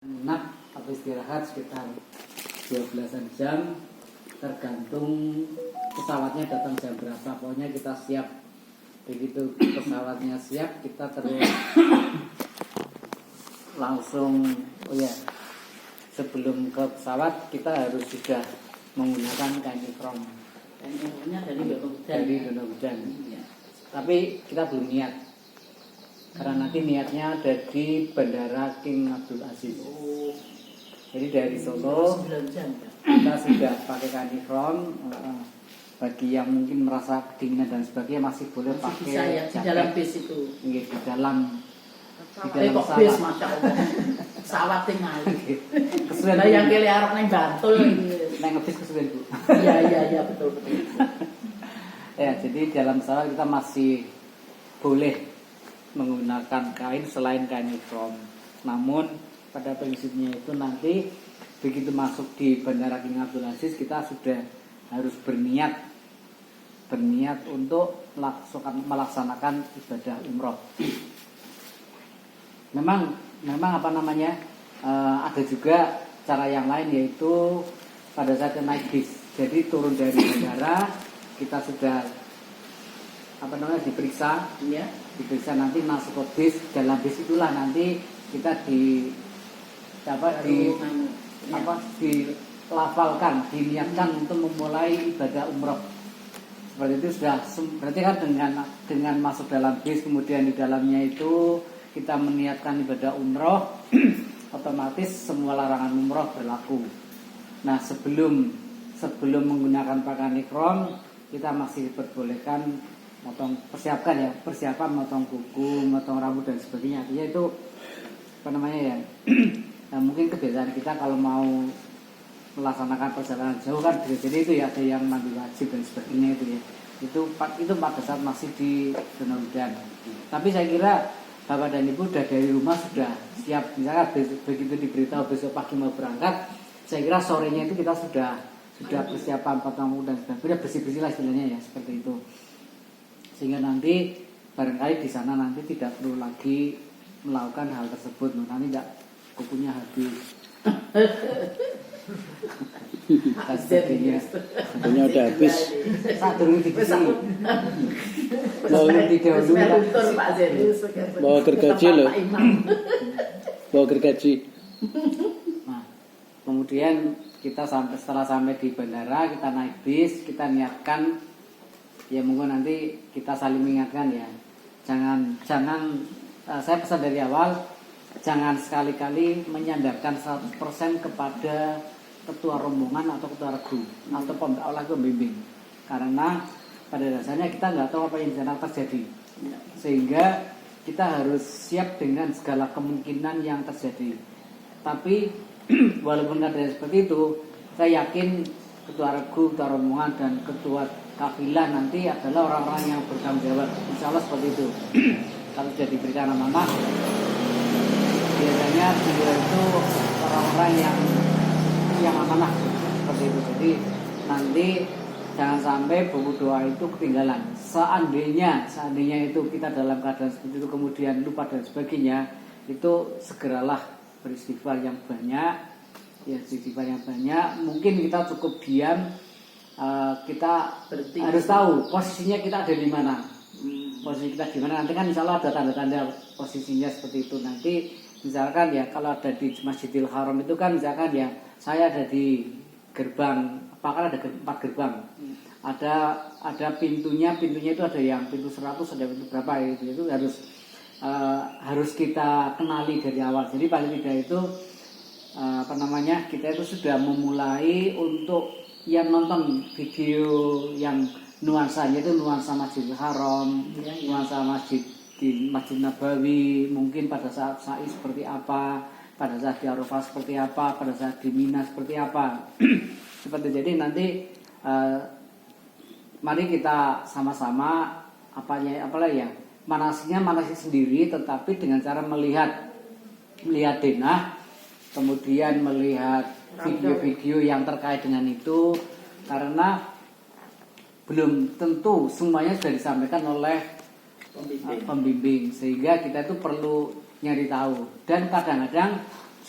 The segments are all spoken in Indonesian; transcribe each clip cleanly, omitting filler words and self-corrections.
Enak atau istirahat sekitar 12-an jam, tergantung pesawatnya datang jam berapa. Pokoknya kita siap. Begitu pesawatnya siap, kita terus langsung sebelum ke pesawat kita harus sudah menggunakan kain ihram. Kain ihramnya dari donor hujan. Ya. Tapi kita belum niat. Karena nanti niatnya ada di Bandara King Abdul Aziz. Jadi dari Solo kita sudah pakai kain ihram. Bagi yang mungkin merasa kedinginan dan sebagainya masih boleh pakai bisa ya, di dalam bis itu. Iya, di dalam kok bis, masya Allah. Pesawat tinggal. Kesuwen yang kele arep nang Bantul nang ngebis kesuwen, Bu. Iya betul. Ya, jadi dalam pesawat kita masih boleh menggunakan kain selain kain ihram. Namun pada prinsipnya itu nanti begitu masuk di Bandara King Abdul Aziz kita sudah harus berniat untuk melaksanakan ibadah umroh. Memang ada juga cara yang lain, yaitu pada saat naik bis. Jadi turun dari bandara kita sudah diperiksa, ya. Diperiksa nanti masuk ke bis. Dalam bis itulah nanti kita dilafalkan, diniatkan untuk memulai ibadah umroh. Seperti itu sudah. Berarti kan dengan masuk dalam bis, kemudian di dalamnya itu kita meniatkan ibadah umroh, otomatis semua larangan umroh berlaku. Nah, sebelum menggunakan pakaian ihram, kita masih diperbolehkan persiapan motong kuku, motong rambut dan sebagainya. Artinya itu nah, mungkin kebiasaan kita kalau mau melaksanakan perjalanan jauh kan jadi itu ya, ada yang mandi wajib dan sebagainya itu ya. Itu pada saat masih di zona hujan. Tapi saya kira Bapak dan Ibu udah dari rumah sudah siap. Misalkan begitu diberitahu besok pagi mau berangkat, saya kira sorenya itu kita sudah persiapan potong dan sebagainya, bersih-bersih lah istilahnya ya, seperti itu. Sehingga nanti barangkali di sana nanti tidak perlu lagi melakukan hal tersebut. Nanti tidak kukunya habis. Kukunya udah habis. Satu dulu dikasih. Bawa gergaji loh. Bawa gergaji. Nah, kemudian kita setelah sampai di bandara, kita naik bis, kita niatkan, ya mungkin nanti kita saling mengingatkan ya. Jangan saya pesan dari awal, jangan sekali-kali menyandarkan 100% kepada ketua rombongan atau ketua regu atau pembimbing. Karena pada dasarnya kita nggak tahu apa yang di sana terjadi. Sehingga kita harus siap dengan segala kemungkinan yang terjadi. Tapi walaupun keadaan seperti itu, saya yakin ketua regu, ketua rombongan dan ketua kafilah nanti adalah orang-orang yang bertanggung jawab. Insya Allah seperti itu. Kalau sudah diberikan amanah, biasanya beliau itu orang-orang yang amanah seperti itu. Jadi nanti jangan sampai buku doa itu ketinggalan. Seandainya itu kita dalam keadaan seperti itu kemudian lupa dan sebagainya, itu segeralah beristighfar yang banyak. Ya, beristighfar yang banyak. Mungkin kita cukup diam. Kita harus tahu posisinya kita ada di mana. Posisi kita di mana nanti kan insya Allah ada tanda-tanda posisinya seperti itu. Nanti misalkan ya kalau ada di Masjidil Haram itu kan misalkan ya saya ada di gerbang, apakah ada 4 gerbang. Ada pintunya itu ada yang pintu 100, ada pintu berapa itu harus kita kenali dari awal. Jadi paling tidak itu kita itu sudah memulai untuk yang nonton video yang nuansanya itu nuansa Masjidil Haram, nuansa masjid di Masjid Nabawi, mungkin pada saat sa'i seperti apa, pada saat di Arafah seperti apa, pada saat di Mina seperti apa. Seperti jadi nanti mari kita sama-sama manasik sendiri, tetapi dengan cara melihat denah, kemudian melihat video-video yang terkait dengan itu, karena belum tentu semuanya sudah disampaikan oleh pembimbing, sehingga kita itu perlu nyari tahu. Dan kadang-kadang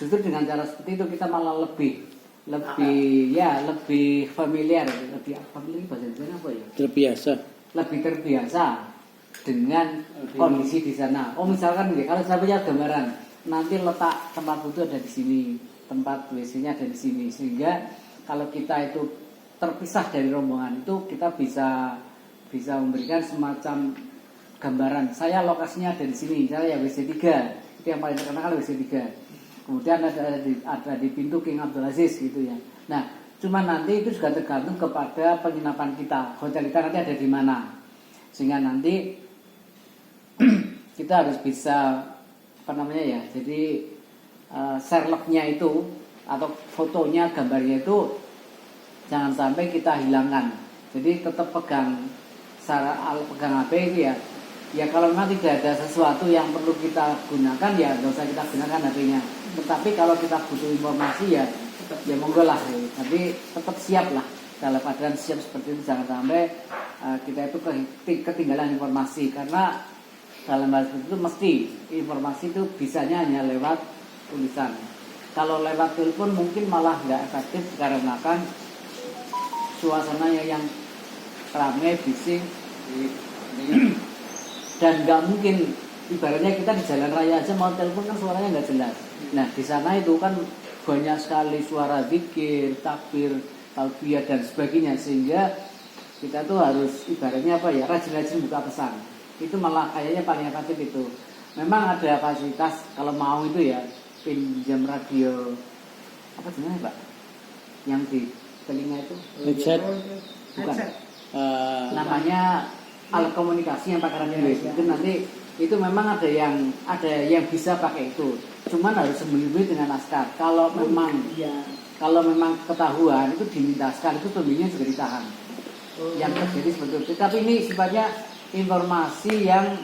justru dengan cara seperti itu kita malah lebih familiar, lebih familiar bahasa Indonesia apa ya? Terbiasa. Lebih terbiasa dengan kondisi di sana. Oh misalkan nih, kalau saya punya gambaran, nanti letak tempat wudhu ada di sini, tempat WC-nya ada di sini, sehingga kalau kita itu terpisah dari rombongan itu kita bisa memberikan semacam gambaran. Saya lokasinya ada di sini, misalnya ya WC 3, itu yang paling terkenal kan WC 3. Kemudian ada di pintu King Abdul Aziz gitu ya. Nah, cuma nanti itu juga tergantung kepada penginapan kita. Hotel kita nanti ada di mana. Sehingga nanti kita harus bisa jadi share log-nya itu atau fotonya, gambarnya itu jangan sampai kita hilangkan. Jadi tetap pegang HP itu ya. Ya kalau memang tidak ada sesuatu yang perlu kita gunakan ya nggak usah kita gunakan HP-nya. Tetapi kalau kita butuh informasi ya monggo lah. Tapi tetap siap lah, dalam keadaan siap seperti itu, jangan sampai kita itu ketinggalan informasi. Karena dalam hal seperti itu mesti informasi itu bisanya hanya lewat tulisan. Kalau lewat telepon mungkin malah nggak efektif karena kan suasananya yang ramai, bising. Dan nggak mungkin, ibaratnya kita di jalan raya aja mau telepon kan suaranya nggak jelas. Nah di sana itu kan banyak sekali suara zikir, takbir, talbiyah dan sebagainya, sehingga kita tuh harus ibaratnya rajin-rajin buka pesan. Itu malah kayaknya paling efektif itu. Memang ada fasilitas kalau mau itu ya pinjam radio apa sebenarnya Pak? Yang di telinga itu Headset. Bukan. Namanya alat komunikasi yang pakai radio itu nanti itu memang ada yang bisa pakai itu, cuman harus sembunyi dengan naskah. Kalau memang ketahuan itu dimintaskan, itu pembelinya juga ditahan. Yang terjadi seperti itu. Tapi ini sifatnya informasi yang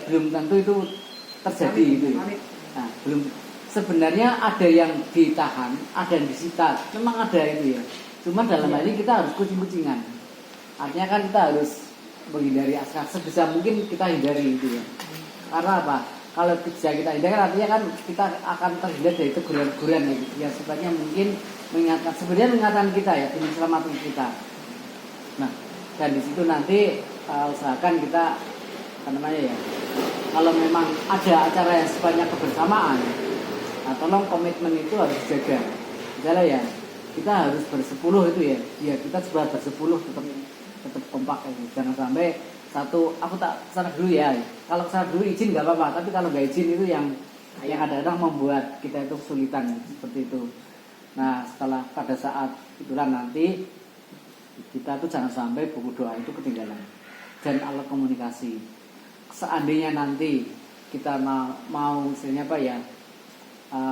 belum tentu itu terjadi itu. Nah, belum, sebenarnya ada yang ditahan, ada yang disita, memang ada itu ya. Cuma dalam hal ini kita harus kucing-kucingan. Artinya kan kita harus menghindari askar sebisa mungkin, kita hindari itu ya. Karena apa? Kalau bisa kita hindari artinya kan kita akan terhindar dari teguran-teguran ya sifatnya mungkin mengingatkan kita ya demi keselamatan kita. Nah, dan di situ nanti usahakan kita kalau memang ada acara yang sifatnya kebersamaan, tolong komitmen itu harus dijaga. Misalnya ya kita harus bersepuluh itu ya kita coba bersepuluh tetap kompak ini. Jangan sampai satu aku tak kesana dulu ya. Kalau kesana dulu izin nggak apa-apa, tapi kalau nggak izin itu yang kadang-kadang membuat kita itu kesulitan seperti itu. Nah setelah pada saat itulah nanti kita tuh jangan sampai buku doa itu ketinggalan dan alat komunikasi. Seandainya nanti kita mau misalnya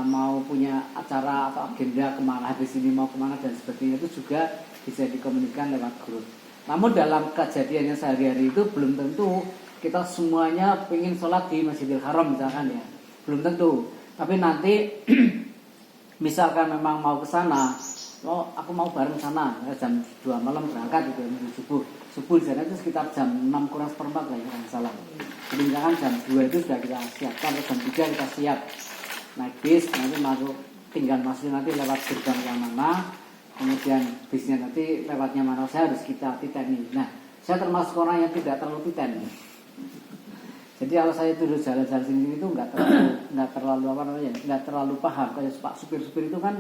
mau punya acara atau agenda kemana habis ini mau kemana dan sebagainya, itu juga bisa dikomunikasikan lewat grup. Namun dalam kejadiannya sehari-hari itu belum tentu kita semuanya pengen sholat di Masjidil Haram misalkan ya, belum tentu. Tapi nanti misalkan memang mau ke sana, aku mau bareng sana, jam 2 malam berangkat gitu, subuh di sana itu sekitar jam 6 kurang seperempat lah ya kalau salah. Jadi misalkan jam 2 itu sudah kita siapkan, jam 3 kita siap naik bis, nanti tinggal masuk nanti lewat gerbang yang mana. Kemudian bisnya nanti lewatnya mana saya harus kita titeni. Nah, saya termasuk orang yang tidak terlalu titen. Jadi kalau saya dulu jalan-jalan sini itu nggak terlalu paham. Kayak Pak supir-supir itu kan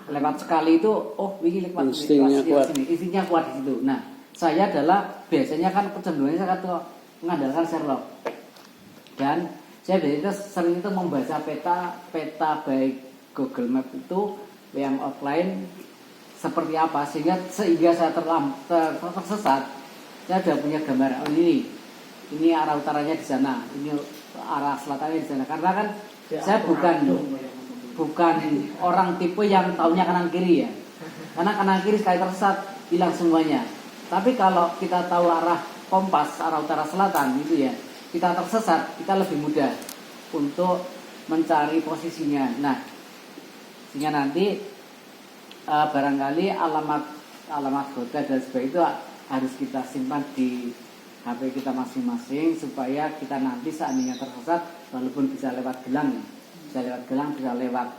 lewat sekali itu, ini lewat sini, isinya kuat di situ. Nah, saya adalah biasanya kan kecenderungannya saya mengandalkan Sherlock. Dan saya biasanya sering itu membaca peta baik Google Map itu yang offline seperti apa, sehingga saya tersesat. Saya sudah punya gambaran, ini arah utaranya di sana, ini arah selatannya di sana. Karena kan saya bukan orang tipe yang taunya kanan kiri ya. Karena kanan kiri sekali tersesat hilang semuanya. Tapi kalau kita tahu arah kompas, arah utara selatan gitu ya, kita tersesat, kita lebih mudah untuk mencari posisinya. Nah, sehingga nanti barangkali alamat hotel dan sebagainya itu harus kita simpan di HP kita masing-masing supaya kita nanti seandainya tersesat walaupun bisa lewat gelang bisa lewat gelang, bisa lewat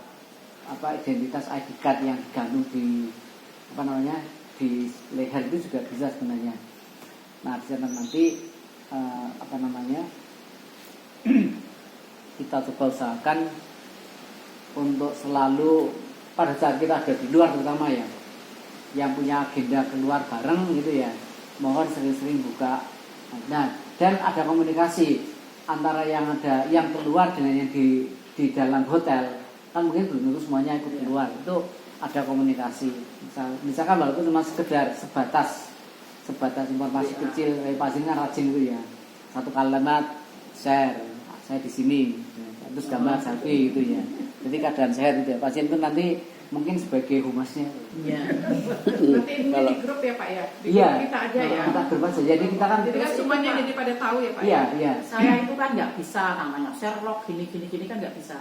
identitas ID card yang digantung di di leher itu juga bisa sebenarnya. Nah di sana nanti kita coba usahakan untuk selalu pada saat kita ada di luar terutama ya, yang punya agenda keluar bareng gitu ya, mohon sering-sering buka. Nah dan ada komunikasi antara yang keluar dengan yang di dalam hotel, kan mungkin belum tentu semuanya ikut keluar, itu ada komunikasi. Misalkan walaupun cuma sekedar sebatas informasi kecil, pasti kan rajin itu ya, satu kalimat share, saya di sini, terus gambar selfie gitu ya. Jadi keadaan sehat itu ya, pasien itu nanti mungkin sebagai humasnya. Iya. Nanti ini Kalau di grup ya Pak ya, di Iya, grup kita aja ya. kita grup aja. Jadi kita kan Jadi kan semuanya jadi pada tahu ya Pak. iya, ya? iya. Saya itu kan nggak bisa namanya Sherlock gini kan nggak bisa.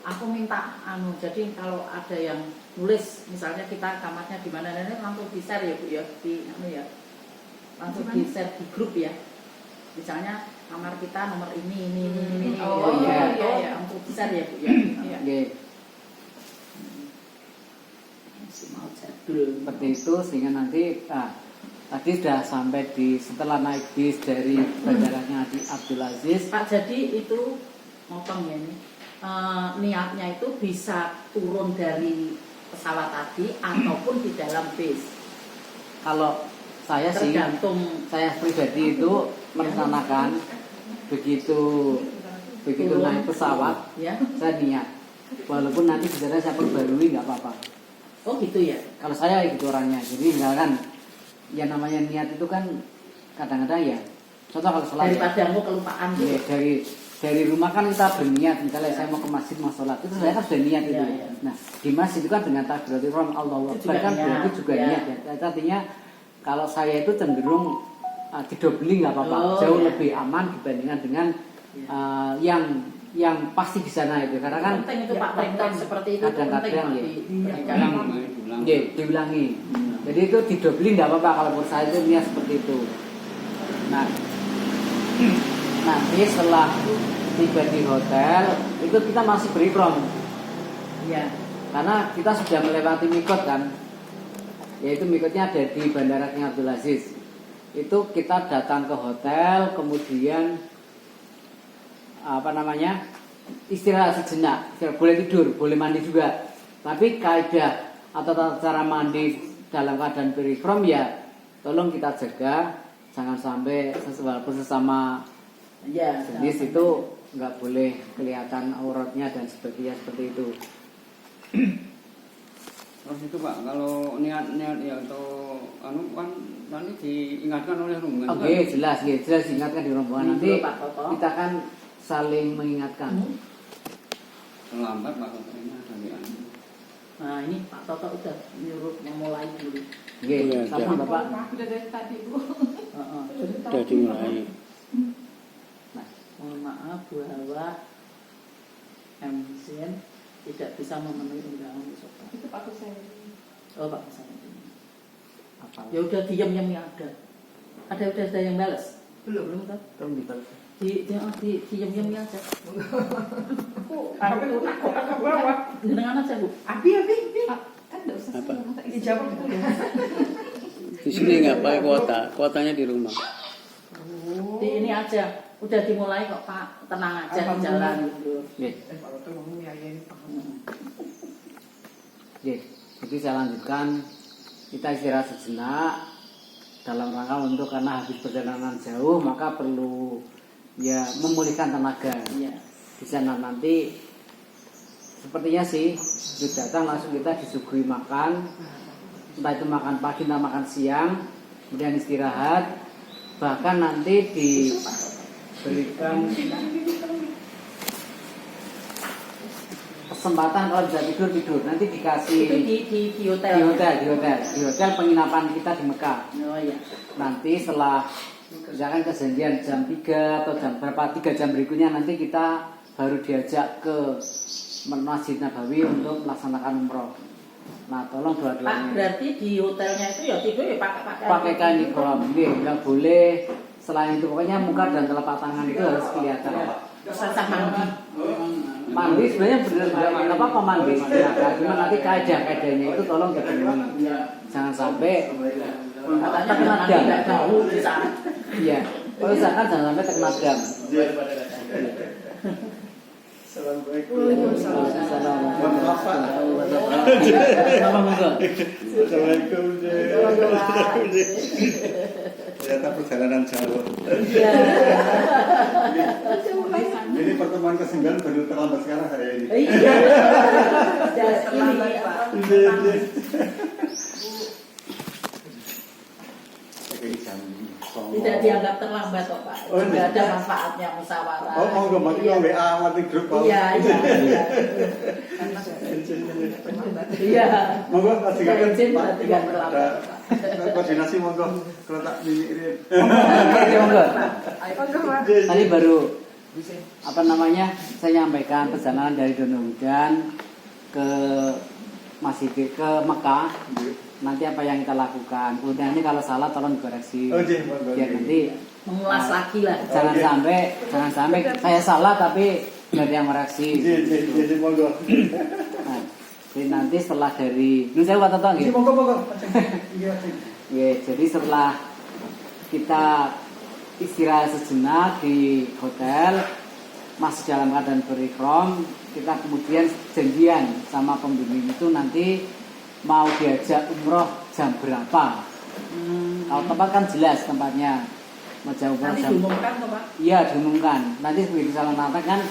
Aku minta jadi kalau ada yang nulis misalnya kita kamarnya di mana langsung di share ya Bu ya, langsung di share di grup ya. Misalnya kamar kita nomor ini. Oh, iya. Untuk di share ya Bu ya. Iya. Oke. Mau jadul Seperti itu sehingga nanti tadi sudah sampai setelah naik bis dari bandaranya di Abdul Aziz. Pak, jadi itu motong ya ini. Niatnya itu bisa turun dari pesawat tadi ataupun di dalam bis. Kalau saya sih, Tergantung saya pribadi itu merencanakan begitu turun, naik pesawat, ya. saya niat. Walaupun nanti di sana saya perbarui nggak apa-apa. Oh gitu ya. Kalau saya gitu orangnya. Jadi misalkan ya namanya niat itu kan kadang-kadang ya. Contoh kalau sholat. Daripada mau kelupaan Ya, dari rumah kan kita berniat, misalnya saya mau ke masjid mau sholat, itu saya kan sudah niat itu. Ya. Nah di masjid itu kan dengan takbiratul ihram Allahu Akbar kan berarti juga niat ya. Artinya kalau saya itu cenderung didobeli nggak apa-apa, jauh lebih aman dibandingkan dengan yang pasti di sana itu, karena kan penting itu Pak, penting seperti itu kadang-kadang ya. Diulangi. Jadi itu didobeli nggak apa-apa kalau menurut saya itu niat seperti itu. Nah nanti setelah tiba di hotel itu kita masih berikram. Iya. Karena kita sudah melewati mikot kan, yaitu mikotnya ada di Bandara King Abdul Aziz. Itu kita datang ke hotel, kemudian istirahat sejenak, boleh tidur, boleh mandi juga. Tapi kaidah atau cara mandi dalam keadaan berikram ya tolong kita jaga, jangan sampai walaupun sesama jenis itu nggak boleh kelihatan auratnya dan sebagainya seperti itu. Terus itu Pak, kalau niat ya atau kan nanti diingatkan oleh rombongan. Oke, jelas diingatkan di rombongan. Nanti kita kan saling mengingatkan. Terlambat Pak, katanya dari Nah ini Pak Toto udah nyuruh yang mulai dulu. Oke, sama Bapak. Udah dari tadi Bu. Sudah dimulai. Nah, mohon maaf bahwa MZN tidak bisa memenuhi undangan besok. Itu Pak Husain. Oh Pak Husain. Apa? Ya udah diam yang ada. Udah ada yang balas? Belum kan? Belum dibalas. Diam yang aja. Aku ke bawah. Dengan aja Bu. Abi. Kan enggak usah Apa? dijawab. Di sini nggak pakai kuotanya di rumah. Di ini aja. Udah dimulai kok Pak. Tenang aja di jalan gitu. Kalau tuh ngomong ya ini Pak. Jadi saya lanjutkan, kita istirahat sejenak dalam rangka untuk karena habis perjalanan jauh maka perlu ya memulihkan tenaga. Iya. Di sana nanti sepertinya sih sudah datang langsung kita disuguhi makan, entah itu makan pagi atau makan siang, kemudian istirahat, bahkan nanti diberikan kesempatan kalau bisa tidur nanti dikasih Itu di hotel. di hotel penginapan kita di Mekah. Oh iya. Nanti setelah misalkan kejadian jam 3 atau jam berapa 3 jam berikutnya nanti kita baru diajak ke Masjid Nabawi untuk melaksanakan umroh. Nah tolong Pak, dua-duanya berarti di hotelnya itu ya tidur ya pakai kain ihram, nggak boleh selain itu, pokoknya muka dan telapak tangan itu harus kelihatan. Sasah mandi. Mandi sebenarnya benar nggak apa-apa mandi. Nah, cuma nanti kaedah-kaedahnya itu tolong dipenuhi. Jangan sampai Katanya terkena nanti dam. nggak jauh di sana. Iya. Kalau misalkan jangan sampai terkena dam. Assalamualaikum. Ternyata perjalanan jauh. Iya. Ini pertemuan ke-9 baru terlambat sekarang hari ini. Iya. Terlambat, Pak. Ini jam Tidak dianggap terlambat kok Pak. Oh, Tidak iya. ada manfaatnya musyawarah. Oh, mau nggak mati WA mati grup kok. Iya, iya, iya. Iya. Monggo kasih Tidak kan izin Pak. berarti nggak terlambat. Ada koordinasi monggo kalau tak mimirin. Oke, monggo. Pak. Tadi baru apa namanya saya nyampaikan perjalanan dari Donohudan ke ke Mekah. Nanti apa yang kita lakukan. Kemudian ini kalau salah tolong dikoreksi. Oh, iya, monggo. Biar nanti Mengulas lagi lah. jangan sampai saya salah tapi nggak ada yang mereaksi. Jadi monggo. Nah, jadi nanti setelah dari ini saya buat Ini gitu. monggo. Iya. Ya, jadi setelah kita istirahat sejenak di hotel, masih dalam keadaan berikhram, kita kemudian janjian sama pembimbing itu nanti mau diajak umroh jam berapa. Kalau tempat kan jelas tempatnya. Mau jam umroh Nanti jam. diumumkan kok Pak. Iya diumumkan. Nanti begitu salah nanti kan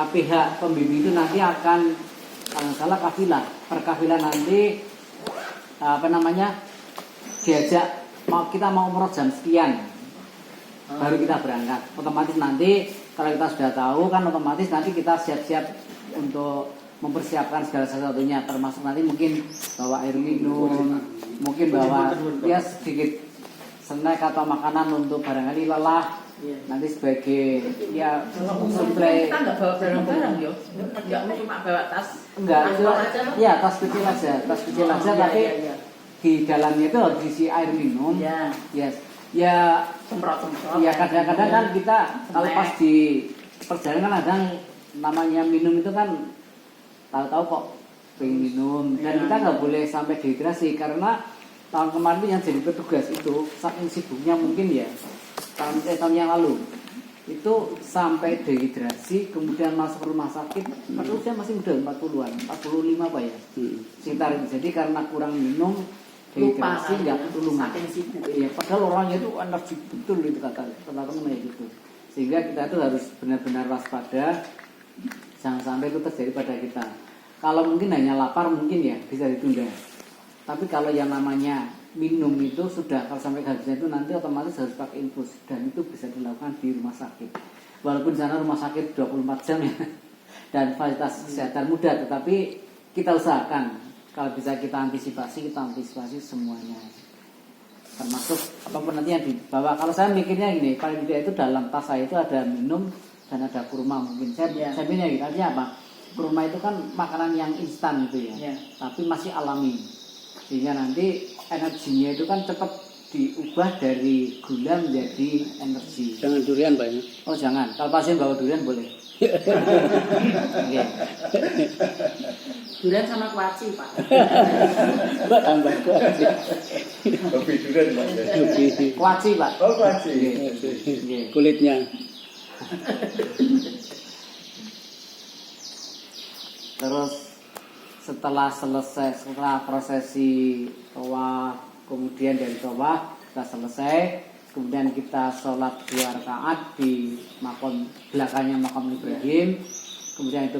pihak pembimbing itu nanti akan kalau salah kafilah, perkafilah nanti apa namanya diajak kita mau umroh jam sekian baru kita berangkat. Otomatis nanti kalau kita sudah tahu kan otomatis nanti kita siap-siap untuk mempersiapkan segala sesuatunya termasuk nanti mungkin bawa air minum, mungkin bawa ya sedikit snack atau makanan untuk barangkali lelah. Iya. Nanti sebagai ya Kalau umroh itu kan suplai kita nggak bawa barang-barang yo. Nggak cuma bawa tas. enggak Angkot aja. ya tas kecil aja Oh, tapi iya, iya. di dalamnya itu harus diisi air minum. Iya. Yes. Ya Semprot-semprot. ya kadang-kadang kan kita kalau pas di perjalanan kan kadang namanya minum itu kan tahu-tahu kok pengen minum dan Iya. kita nggak boleh sampai dehidrasi karena tahun kemarin yang jadi petugas itu saking sibuknya mungkin ya tahun yang lalu itu sampai dehidrasi kemudian masuk rumah sakit padahal usia masih muda 40-an 45 apa ya sekitar itu. Jadi karena kurang minum dehidrasi nggak ketulungan. Saking sibuk. Iya, padahal orangnya itu energi betul itu kata teman-teman gitu. Sehingga kita itu harus benar-benar waspada, jangan sampai itu terjadi pada kita. Kalau mungkin hanya lapar mungkin ya bisa ditunda. Tapi kalau yang namanya minum itu sudah kalau sampai kehabisan itu nanti otomatis harus pakai infus dan itu bisa dilakukan di rumah sakit. Walaupun di sana rumah sakit 24 jam ya dan fasilitas kesehatan mudah, tetapi kita usahakan kalau bisa kita antisipasi semuanya. Termasuk apapun nanti yang dibawa. Kalau saya mikirnya gini, paling tidak itu dalam tas saya itu ada minum dan ada kurma mungkin. Saya mikirnya gitu, artinya apa? Kurma itu kan makanan yang instan gitu ya, tapi masih alami. Sehingga nanti energinya itu kan cepat diubah dari gula menjadi energi. Jangan durian Pak ya. Oh jangan, kalau pasien bawa durian boleh. Oke. Durian sama kuaci Pak. Mbak tambah kuaci. Lebih durian Pak. Lebih Kuaci pak. Oh, kuaci. Oke. kulitnya. Terus setelah prosesi tawaf, kemudian dari tawaf kita selesai, kemudian kita sholat 2 rakaat di makam belakangnya makam Ibrahim, kemudian itu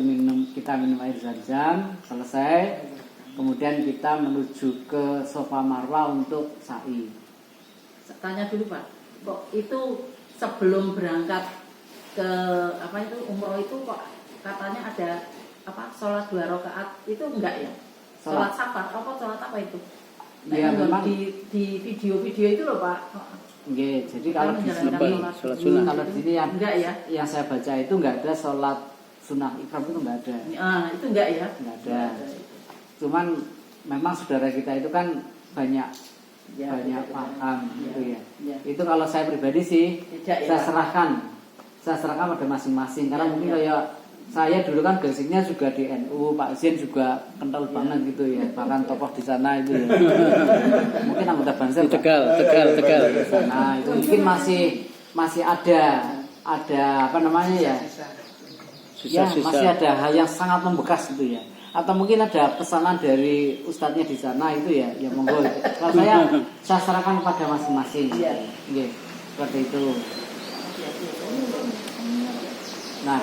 kita minum air zam-zam, selesai, kemudian kita menuju ke Safa Marwah untuk sa'i. Tanya dulu Pak, kok itu sebelum berangkat ke umroh itu kok katanya ada sholat 2 rakaat itu enggak ya? Sholat safar, sholat apa itu? Ya memang di video-video itu loh Pak. Oke, jadi kalau di sini Sholat sunnah. kalau di sini Enggak ya? yang saya baca itu enggak ada sholat sunnah ikram itu enggak ada. Itu enggak ya? Enggak ada. Cuman memang saudara kita itu kan banyak paham gitu ya. Itu kalau saya pribadi sih Tidak ya? saya serahkan pada masing-masing karena mungkin kayak Saya dulu kan basicnya juga di NU, Pak Zin juga kental banget gitu ya, bahkan tokoh di sana itu ya. Mungkin anggota Banser Pak. Tegal. Di sana itu mungkin masih ada apa namanya ya? Ya, masih ada hal yang sangat membekas gitu ya. Atau mungkin ada pesanan dari ustadznya di sana itu ya, ya monggo. Kalau saya serahkan kepada masing-masing. Iya. Nggih, seperti itu. Nah,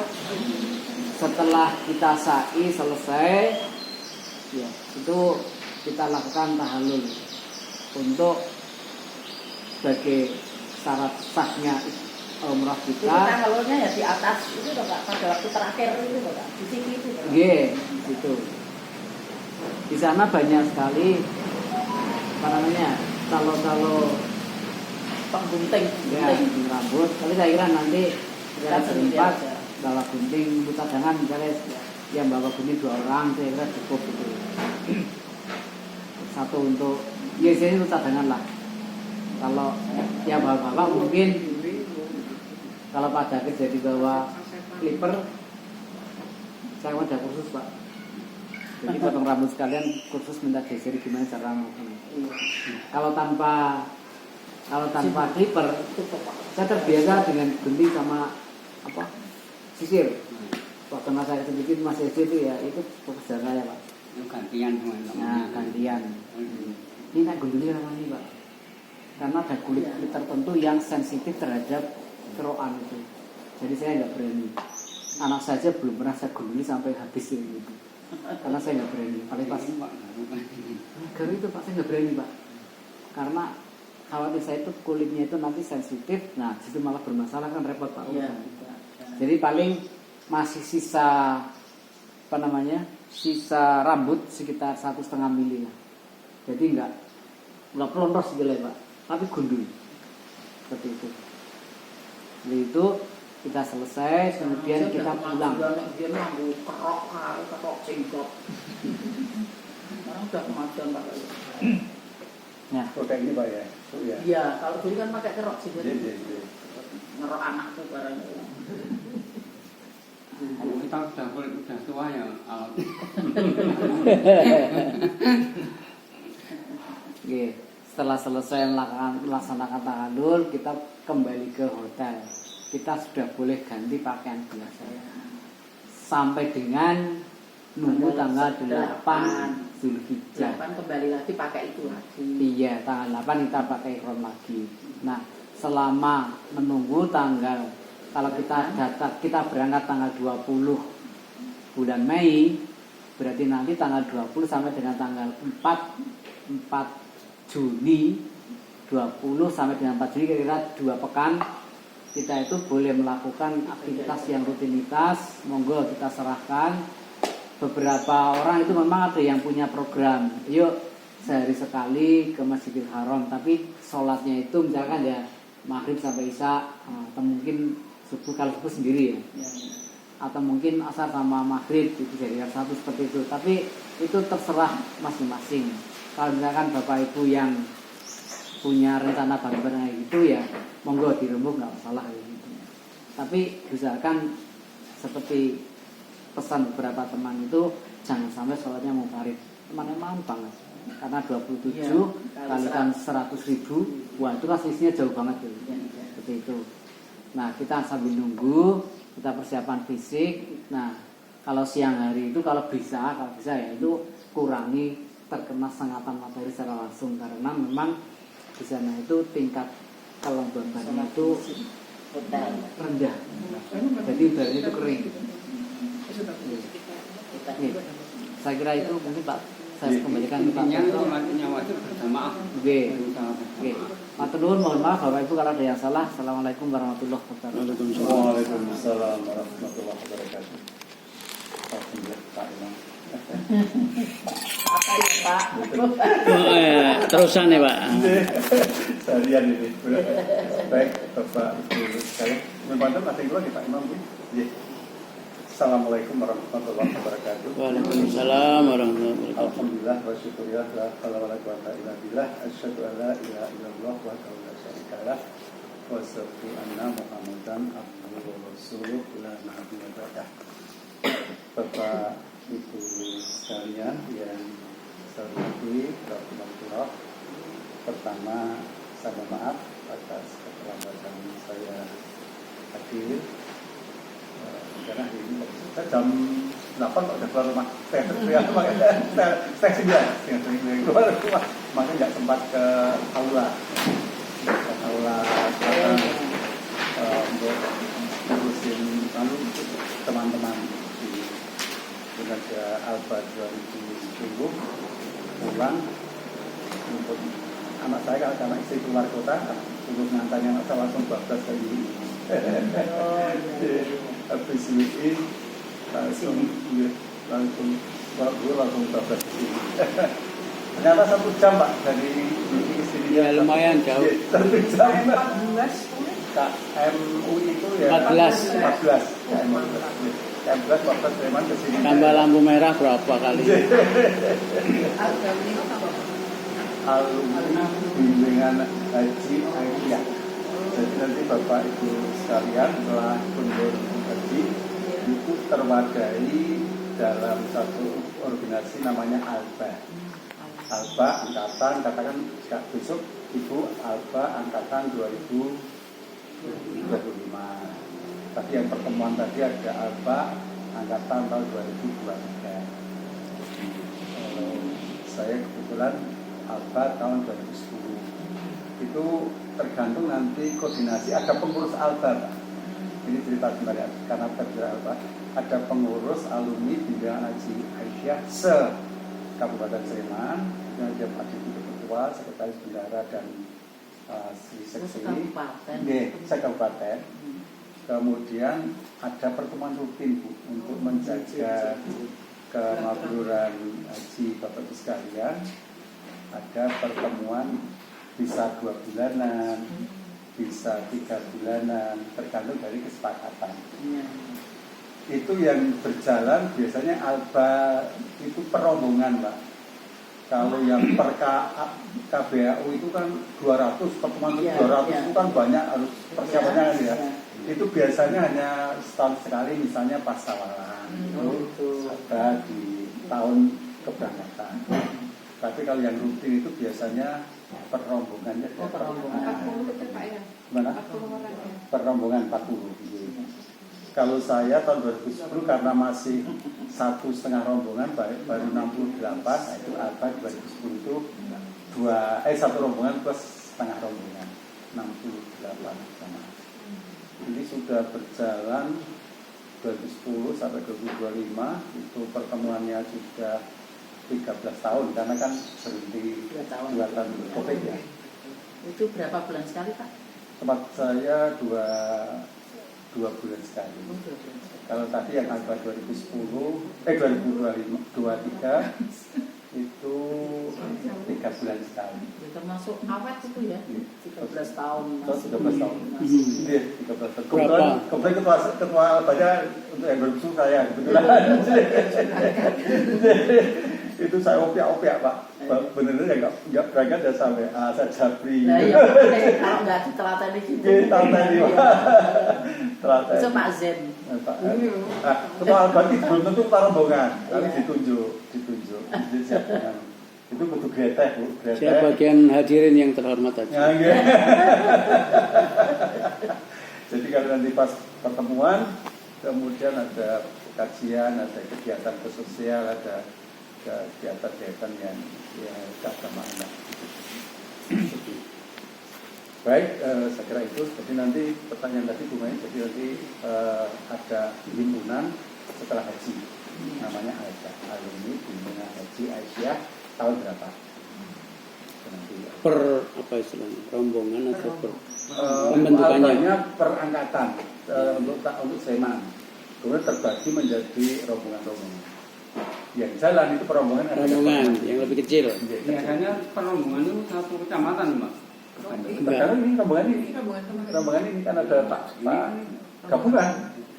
setelah kita sa'i selesai, ya itu kita lakukan tahallul untuk sebagai syarat sahnya umrah Itu kita. tahalulnya ya di atas itu loh Pak, pada waktu terakhir itu loh Pak, di sini itu. Pak. Nggih, gitu. Di sana banyak sekali apa namanya? Kalau Penggunting, ya gunting. rambut, tapi saya kira nanti kita Kan berempat sendiri aja. bawa gunting untuk cadangan misalnya yang bawa gunting 2 orang saya kira cukup gitu. Satu untuk ya sini untuk cadangan lah. Kalau yang bawa mungkin kalau Pak David jadi bawa clipper saya mau ada kursus Pak. Jadi potong rambut sekalian kursus minta geser gimana cara motong. Kalau tanpa clipper saya terbiasa dengan gunting sama apa sisir. Waktu masa sedikit masih SD itu ya itu pekerjaan saya Pak. Itu gantian teman-teman. Nah gantian. Ini nak guntingnya namanya Pak. Karena ada kulit tertentu yang sensitif terhadap kerokan itu. Jadi saya nggak berani. Anak saja belum pernah saya guntingi sampai habis ini. Karena saya nggak berani. Paling pas garu itu Pak saya nggak berani Pak. Karena khawatir saya itu kulitnya itu nanti sensitif. Nah situ malah bermasalah kan repot Pak. Iya. Jadi paling masih sisa apa namanya sisa rambut sekitar 1,5 mili lah. Jadi nggak pelontos gitu lah Pak, tapi gundul seperti itu. Jadi itu kita selesai, kemudian kita pulang. Dia ngambil kerok jenggot. Sekarang udah kemajuan Pak. Nah, Oh, kayak ini Pak ya? Oh ya. Iya, kalau dulu kan pakai kerok sih Iya, jadi iya, iya. ngerok anak tuh barangnya. Kita udah tua ya alat. oke. Setelah selesai melaksanakan tahallul, kita kembali ke hotel. Kita sudah boleh ganti pakaian biasa. Sampai dengan nunggu tanggal 8 Zulhijjah. 8 kembali lagi pakai itu lagi. Iya, tanggal 8 kita pakai ihram lagi. Nah, selama menunggu tanggal, kalau kita berangkat tanggal 20 bulan Mei, berarti nanti tanggal 20 sampai dengan tanggal 4 Juni, 20 sampai dengan 4 Juni kira-kira 2 pekan kita itu boleh melakukan aktivitas yang rutinitas. Monggo kita serahkan. Beberapa orang itu memang ada yang punya program, yuk sehari sekali ke Masjidil Haram, tapi sholatnya itu misalkan ya maghrib sampai isya, atau mungkin subuh, kalau subuh sendiri ya, atau mungkin asar sama maghrib itu jadi satu seperti itu. Tapi itu terserah masing-masing. Kalau misalkan bapak ibu yang punya rencana bareng-bareng itu ya monggo dirembuk nggak masalah gitu. Tapi usahakan seperti pesan beberapa teman itu jangan sampai sholatnya munfarid. Temannya mau banget karena 27 kalikan 100.000, wah itu kan selisihnya jauh banget tuh. Seperti itu. Nah kita sambil nunggu, kita persiapan fisik. Nah kalau siang hari itu kalau bisa ya itu kurangi terkena sengatan matahari secara langsung, karena memang di sana itu tingkat kelembabannya itu rendah, jadi udaranya itu kering. Nih, saya kira itu mungkin Pak saya kembalikan ke Pak. Intinya sholatnya wajib berjamaah. Oke. Matur nuwun, mohon maaf Bapak Ibu kalau ada yang salah. Assalamualaikum warahmatullahi wabarakatuh. Waalaikumsalam warahmatullahi wabarakatuh. Alhamdulillah Pak Imam. Apa ya Pak? Terusan ya Pak. Seharian ini. Baik, Bapak Ibu sekalian. Membantu ada yang lagi Pak Imam ini. Iya. Assalamualaikum warahmatullahi wabarakatuh. Waalaikumsalam warahmatullahi wabarakatuh. Alhamdulillah wa syukurillah la haula wala quwwata illa billah. Asyhadu an la ilaha illallah wahdahu la syarika lah wa asyhadu anna Muhammadan abduhu wa rasuluh la nabiyya ba'dah. Bapak Ibu sekalian yang saya hormati, rahmatullah. Pertama, saya mohon maaf atas keterlambatan saya hadir. Karena hari ini saya jam 8 kok udah keluar rumah. Saya 9 keluar rumah, makanya nggak sempat ke aula. Ke aula untuk ngurusin teman-teman di Lembaga Alba 2010 pulang untuk anak saya, karena istri keluar kota untuk ngantarnya anak saya langsung 12 kali ini. Habis ini langsung 12 ke sini. Ternyata 1 jam Pak dari istri. Ya lumayan jauh. 1 jam. 14 KMU itu ya 14. 14 Sleman ke sini. Tambah lampu merah berapa kali? Alumni bimbingan haji Aisyah. Jadi nanti Bapak Ibu sekalian setelah kunjung haji itu terwadai dalam satu organisasi namanya Alba. Alba angkatan, katakan besok Ibu Alba angkatan 2025. Tapi yang pertemuan tadi ada Alba angkatan tahun 2023. Saya kebetulan Alba tahun 2010. Itu tergantung nanti koordinasi, ada pengurus Alba Pak. Ini cerita sebenarnya karena terjadi Alba, ada pengurus alumni bimbingan haji Aisyah se Kabupaten Sleman, ada Pak Deputi Ketua, Sekretaris Bendahara dan seksi sekabupaten. Kemudian ada pertemuan rutin Bu untuk menjaga kemakmuran haji Bapak Ibu sekalian. Ada pertemuan bisa 2 bulanan, bisa 3 bulanan, tergantung dari kesepakatan. Itu yang berjalan biasanya Alba itu perombongan Pak. Kalau yang per KBAU itu kan 200, pertemuan 200 itu kan banyak harus persiapannya kan ya. Itu biasanya hanya setahun sekali, misalnya pas sawalan itu ada di tahun keberangkatan. Tapi kalau yang rutin itu biasanya perrombongannya. Perrombongan. 40 itu Pak ya? Mana? 40 orang ya? Perrombongan 40. Kalau saya tahun 2010 karena masih 1,5 rombongan baru 68, nah itu Alba 2010 itu 1 rombongan plus setengah rombongan 68 sama. Ini sudah berjalan 2010 sampai 2025 itu pertemuannya sudah 13 tahun karena kan berhenti 2 tahun COVID ya. Itu berapa bulan sekali Pak? Tempat saya 2 bulan sekali. Kalau tadi yang Alba 2023 itu 3 bulan sekali. Termasuk awet itu ya, 13 tahun. 13 tahun. Iya, 13 tahun. Berapa? Kebetulan ketua Albanya untuk yang 2010 saya kebetulan. Itu saya opiak Pak. Bener-bener nggak berangkat ya sampai saya Japri. Nah, ya, kalau nggak ditelateni gitu. Ditelateni Pak. Itu Pak Zen. Ketua Alba itu belum tentu para rombongan, tapi ditunjuk. Jadi siapa itu butuh greteh Bu. Saya bagian hadirin yang terhormat aja. Ya, ya. Jadi kalau nanti pas pertemuan, kemudian ada kajian, ada kegiatan sosial, ada kegiatan yang keagamaan. Baik, saya kira itu. Jadi nanti pertanyaan tadi Bu Mai, jadi nanti ada himpunan setelah haji, namanya Aisyah, alumni bimbingan haji Aisyah tahun berapa? Nanti, Per apa istilahnya? Rombongan atau per pembentukannya? Albanya per angkatan untuk Sleman. Kemudian terbagi menjadi rombongan-rombongan. Yang jalan itu perombongan Yang lebih kecil. Biasanya perombongan itu 1 kecamatan Mbak. Terkadang ini rombongan ini kan ada Pak gabungan.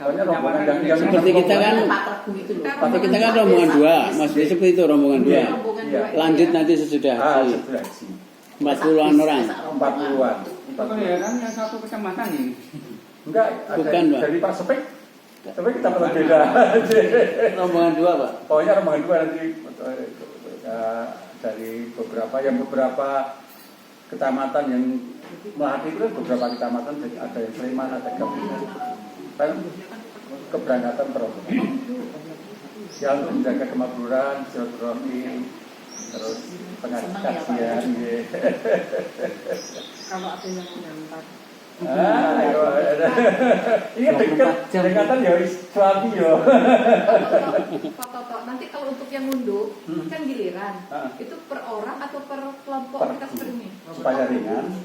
Banyak rombongan yang Seperti kita kan, tapi kita kan rombongan 2, maksudnya seperti itu rombongan 2. Lanjut nanti sesudah haji. 40-an orang. 40-an. Itu kan ya kan yang 1 kecamatan ini. Enggak, ada Bukan, Pak. dari Pak Sepek. Tapi kita perlu beda. Rombongan 2, Pak. Pokoknya rombongan 2 nanti dari beberapa kecamatan yang Melati itu beberapa kecamatan, ada yang Sleman, ada Gabungan. Kan keberangkatan rombongan. Ya untuk menjaga kemakmuran, silaturahmi, terus pengajian. Kalau ada yang mengantar. Iya dekat, dekatan ya suami ya. Pak, nanti kalau untuk yang ngunduh kan giliran. Itu per orang atau per kelompok kita seperti ini? Supaya ringan,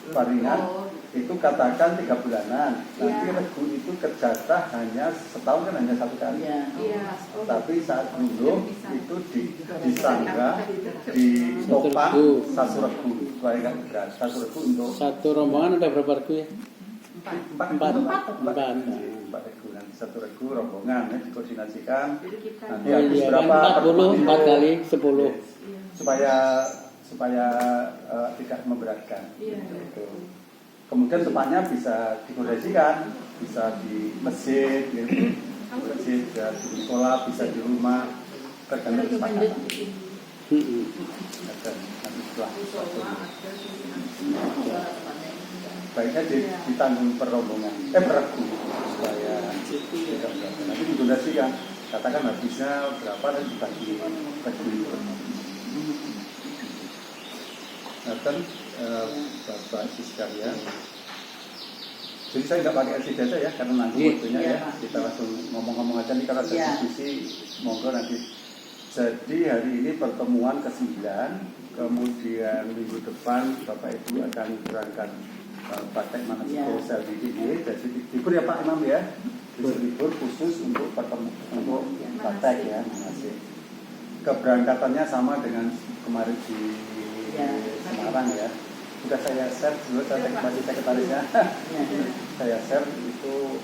itu katakan 3 bulanan. Nanti regu itu kerjasah hanya setahun kan hanya 1 kali. Iya. Tapi saat ngunduh itu di sangga, di topang, 1 regu. Supaya nggak berat. 1 regu untuk Satu rombongan ada berapa regu ya? 4 regu. Nanti 1 regu rombongan ya, dikoordinasikan. Nanti Oh habis iya, berapa 40, 4 kali 10. supaya tidak memberatkan. Iya. Gitu. Kemudian tempatnya bisa dikoordinasikan, bisa di masjid, gitu. Di masjid, ya, di sekolah, bisa di rumah, tergantung kesepakatan. Nanti setelah baiknya ditanggung per rombongan, per regu supaya tidak memberatkan. Nanti dikoordinasikan, katakan habisnya berapa dan dibagi regu itu. Nah kan Bapak Ibu sekalian, jadi saya nggak pakai LCD aja ya, karena nanti waktunya ya kita langsung ngomong-ngomong aja nih, kalau ada diskusi monggo nanti. Jadi hari ini pertemuan ke-9, kemudian minggu depan Bapak Ibu akan berangkat praktek manasik sosial di DIY. Jadi libur ya Pak Imam ya, libur khusus untuk untuk praktek ya manasik. Keberangkatannya sama dengan kemarin di Semarang ya. Sudah saya share dulu, saya masih sekretarisnya. Saya share itu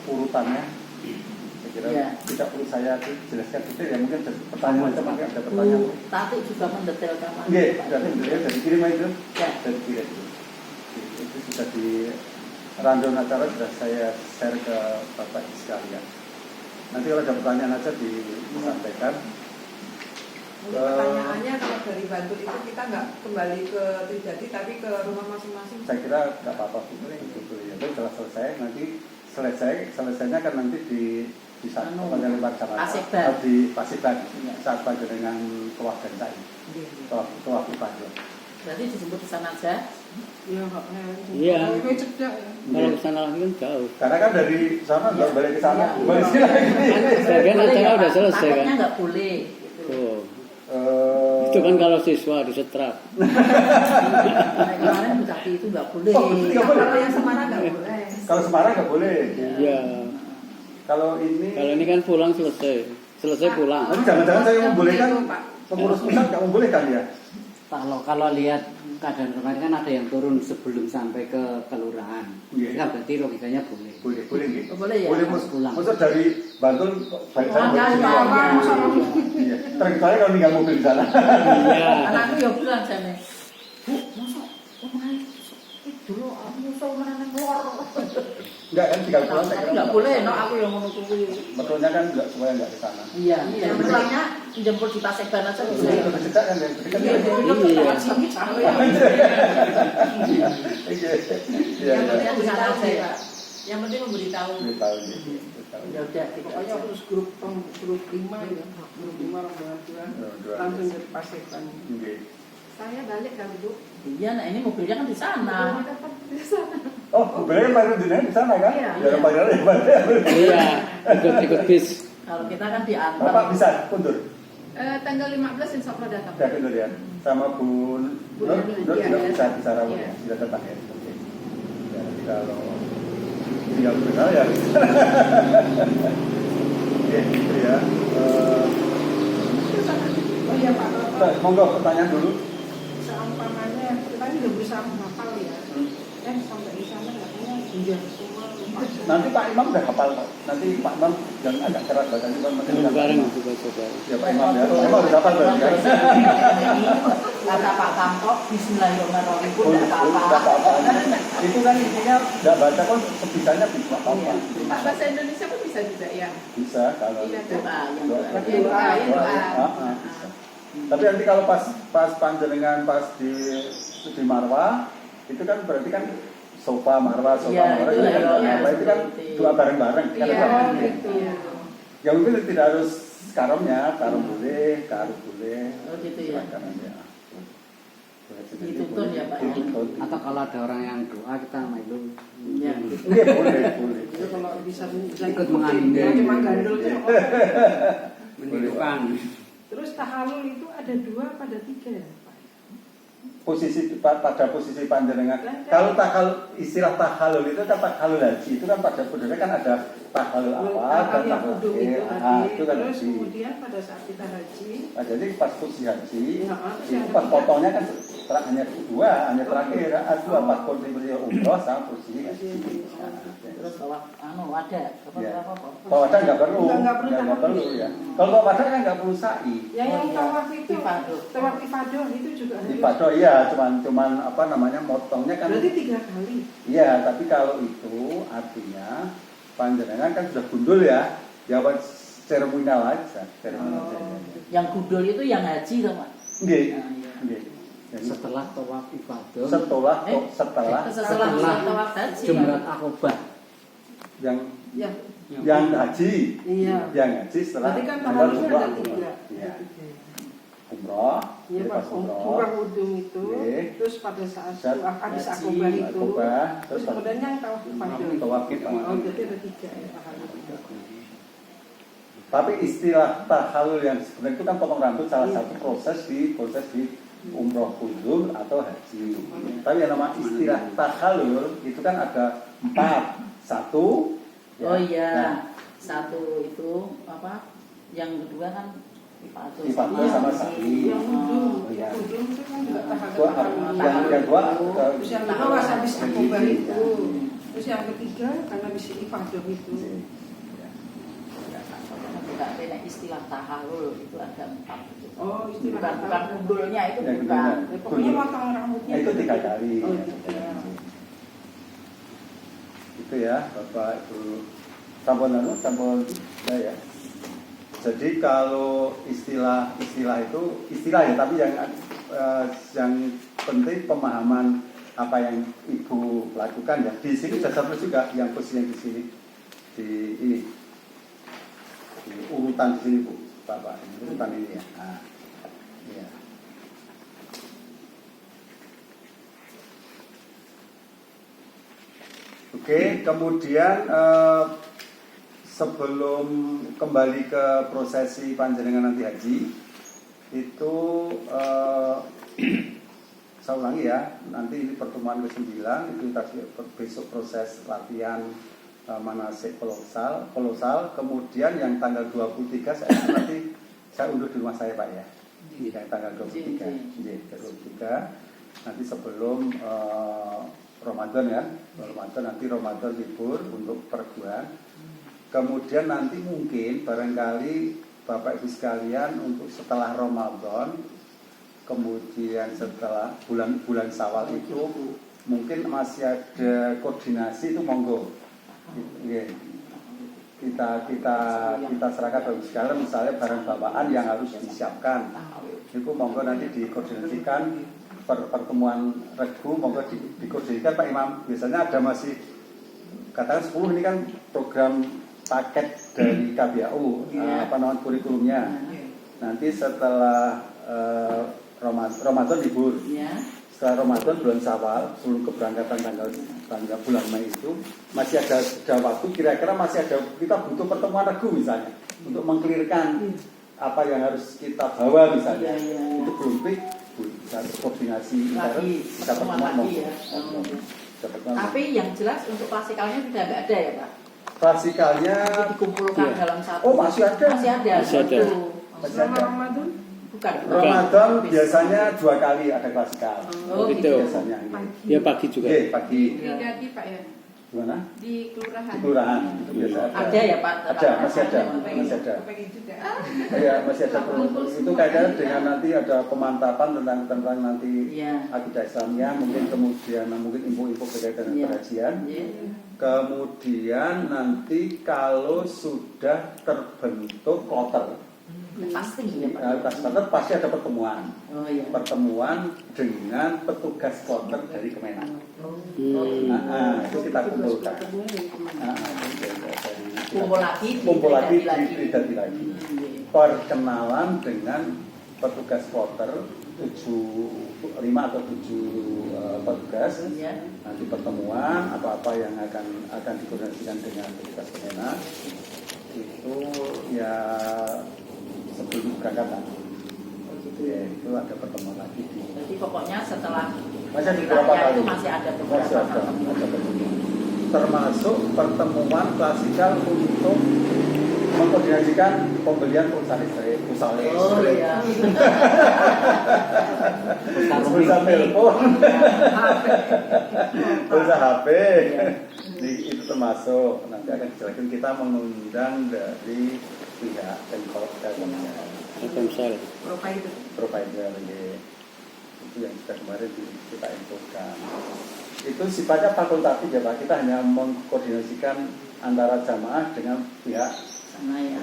urutannya. Saya kira tidak perlu saya jelaskan detail ya, mungkin pertanyaan macam ada pertanyaan. Tapi juga mendetailkan. Iya, sudah mendetail dari kirim itu. Dari kirim itu sudah di rundown acara sudah saya share ke Bapak sekalian. Nanti kalau ada pertanyaan aja disampaikan. Pertanyaannya kalau dari Bantul itu kita nggak kembali ke Trijati tapi ke rumah masing-masing. Saya kira nggak apa-apa betul ya. Tapi setelah selesai nanti selesainya kan nanti di saat lempar Jakarta di Paseban saat panjenengan keluarga saya. Keluarga Ibadah. Berarti disebut di sana aja. Iya, Pak. Iya. Cedak. Kalau ke sana lagi kan jauh. Karena kan dari sana nggak balik ke sana, balik sini lagi. Sebagian acara udah selesai kan. Takutnya nggak boleh. Gitu. Itu kan kalau siswa disetrap. Kemarin Bupati itu nggak boleh. Kalau yang Semarang nggak boleh. Kalau Semarang nggak boleh. Iya. Kalau ini kan pulang selesai pulang. nanti jangan-jangan saya membolehkan pengurus pusat nggak membolehkan ya? Kalau lihat keadaan kemarin kan ada yang turun sebelum sampai ke kelurahan. Kan berarti logikanya boleh. Boleh gitu. Boleh ya. Boleh pulang. Maksud dari Bantul baik saya Iya. Terkecuali kalau tinggal mobil di sana. Iya. Anakku ya bilang jane. Bu, masa omahe dulu aku musuh menanam lor. Enggak kan tinggal pulang saya Tapi kira nggak boleh, no aku yang mau kuwi. betulnya kan enggak supaya enggak ke sana. Iya, pulangnya jemput di Paseban aja bisa. Itu jejak kan yang berikan. Iya. Iya. Yang penting di sana aja ya. Yang penting memberitahu. Tahu gitu. Ya udah, Pokoknya harus grup 5 ya. Grup 5 rombongan langsung dari Paseban. Saya balik kali Bu. Iya, nah ini mobilnya kan di sana. Oh, mobilnya kan baru di sana kan? Iya. Ya bayar ya bayar. Iya, ikut bis. Kalau kita kan diantar. Bapak bisa mundur. Tanggal 15 insya Allah datang. Ya mundur ya. Sama Bu Nur juga bisa rawat ya. Bisa datang ya. Oke. Ya nanti kalau tinggal benar ya. Oke, gitu ya. Oh iya Pak. Monggo pertanyaan dulu. Seumpamanya kita kan udah berusaha menghafal ya. Sampai di sana katanya sudah semua lupa. Nanti Pak Imam udah hafal kok. Nanti Pak Imam yang agak keras bacanya kan mungkin Bareng juga coba. ya Pak Imam ya. Pak Imam udah hafal berarti kan? Kata Pak Kamtok, Bismillahirrahmanirrahim pun Udah tidak apa-apa. apa-apa. Itu kan intinya enggak baca kan sebisanya bisa apa-apa. Pak bahasa Indonesia pun bisa. bisa juga ya. Bisa kalau Iya, Doa yang Doa, doa. doa, ya, doa. bisa. Tapi nanti kalau pas panjenengan pas di marwah itu kan berarti kan sofa marwah Iya, itu kan ya, marwah itu kan doa bareng-bareng kan Iya, ada. gitu. Ya mungkin tidak harus karomnya, karom boleh, karung boleh. Oh, gitu ya. Silakan aja. Dituntun ya, Pak. Dituntun. Atau kalau ada orang yang doa kita melu. Ya. Iya boleh. Itu kalau bisa Ikut mengamini. cuma gandul Iya. Menunjukkan. Terus tahalul itu ada 2 pada 3 ya, Pak? Pada posisi panjenengan. Kalau istilah tahalul itu kan tahalul haji itu kan pada posisinya kan ada tahalul awal dan yang tahalul wudhu itu akhir. tadi. Itu kan Terus haji. kemudian pada saat kita haji, Nah, jadi pas posisi haji, Ya, itu pas potongnya kan hanya terakhir, dua pas posisi umroh sama posisi haji. Terus kalau ada Ya. apa? Kalau ada nggak perlu, Nggak perlu nggak tahalul. perlu ya. Kalau ada kan nggak perlu sa'i. yang iya. tawaf itu, Ifadah. tawaf ifadah itu juga Di harus. Pado iya, cuman apa namanya motongnya kan. Berarti 3 kali. Iya, tapi kalau itu artinya panjenengan kan sudah gundul ya, jawab seremonial aja, seremonial Oh. saja. Yang gudul itu yang haji tuh, Pak. Nggih, Nah, iya. nggih. Jadi Setelah tawaf ibadah, setelah Setelah Setelah tawaf haji. Jumrat Aqobah. yang Ya. haji, Iya. yang haji setelah Berarti kan jumlah tahalulnya umroh, ada 3. Iya. Umroh, Iya, jadi pas pas umrah umroh, wudhu itu, Nggih. terus pada saat Saat habis haji, akobah itu, Akobah, terus kemudian yang tawaf ifadah. tawaf ifadah. Oh, jadi ada 3 ya tahalul. Tapi istilah tahalul yang sebenarnya itu kan potong rambut salah satu proses di umroh kudum atau haji. Tapi yang nama istilah tahalul itu kan ada 4. 1 ya. Oh iya. Nah, Satu itu apa? Yang kedua kan ifadah Ifadah sama sa'i. Yang wudhu, Oh, iya. yang wudhu itu kan juga Gua- tahalul. yang dua Terus yang kedua pas habis akobah itu. Terus yang ketiga karena habis ifadah itu. Tidak ada istilah tahalul itu ada 4. Oh, istilah Bukan tahalul. gundulnya itu Yang bukan. kedua. Ya, pokoknya potong rambutnya itu 3 kali. Oh, 3. Itu ya, Bapak Ibu. Sampun ya. Jadi kalau istilah itu istilah ya, tapi yang penting pemahaman apa yang Ibu lakukan ya. Di sini sudah sampai juga yang posisi yang di sini di urutan di sini Bu, Bapak. Urutan ini ya. Nah, iya. Oke, kemudian sebelum kembali ke prosesi panjenengan nanti haji itu saya ulangi ya, nanti ini pertemuan ke-9 itu tadi besok proses latihan manasik kolosal, kemudian yang tanggal 23 nanti saya undur di rumah saya Pak ya, yang tanggal 23 nanti sebelum Ramadan ya, nanti Ramadan libur untuk perguruan. Kemudian nanti mungkin barangkali Bapak Ibu sekalian untuk setelah Ramadan, kemudian setelah bulan Syawal itu mungkin masih ada koordinasi itu monggo. Kita serahkan Bapak Ibu sekalian, misalnya barang bawaan yang harus disiapkan. Itu monggo nanti dikoordinasikan pertemuan regu, monggo dikoordinasikan Pak Imam. Biasanya ada masih katakan 10 ini kan program paket dari KBAU, kurikulumnya. Nanti setelah Ramadan libur. Setelah Ramadan bulan Syawal, sebelum keberangkatan tanggal bulan Mei itu masih ada waktu, kira-kira masih ada, kita butuh pertemuan regu misalnya untuk mengklirkan apa yang harus kita bawa misalnya. Itu belum bisa koordinasi bisa pertemuan lagi ya. Tapi yang jelas untuk klasikalnya sudah nggak ada ya Pak? Klasikalnya dikumpulkan dalam satu. Oh masih ada. Masih ada. Selama Ramadan? Bukan. Ramadan biasanya 2 kali ada klasikal. Oh gitu. Biasanya. Ya pagi juga. Pagi. Ganti Pak ya. Gimana? Di kelurahan. Di kelurahan itu biasa ada. Ada ya Pak? Ada, masih ada. Pengen juga. Ya, masih ada. Itu kaitannya dengan nanti ada pemantapan tentang nanti Iya. akidah Islamnya, mungkin kemudian mungkin info-info berkaitan dengan Iya. pengajian. Iya. Kemudian nanti kalau sudah terbentuk kloter, Pasti ya Pak. kloter pasti ada pertemuan. Oh iya. Pertemuan dengan petugas kloter dari Kemenak. Itu kita kumpulkan. Kumpul lagi, Didati lagi. Perkenalan dengan petugas kloter 5 atau 7 petugas. Iya. Nanti pertemuan apa-apa yang akan dikoordinasikan dengan petugas Kemenak itu ya sebelum keberangkatan. Ya, itu ada pertemuan lagi di. Jadi pokoknya setelah Masih ada beberapa raya kali. itu masih ada beberapa Masih ada pertemuan. pertemuan. Termasuk pertemuan klasikal untuk mengkoordinasikan pembelian perusahaan listrik, Oh iya. pulsa telepon, pulsa HP. Itu termasuk. Nanti akan dijelaskan kita mengundang dari pihak Telkomsel. provider itu yang sudah kemarin kita infokan. Itu sifatnya fakultatif ya Pak. Kita hanya mengkoordinasikan antara jamaah dengan pihak Sana ya.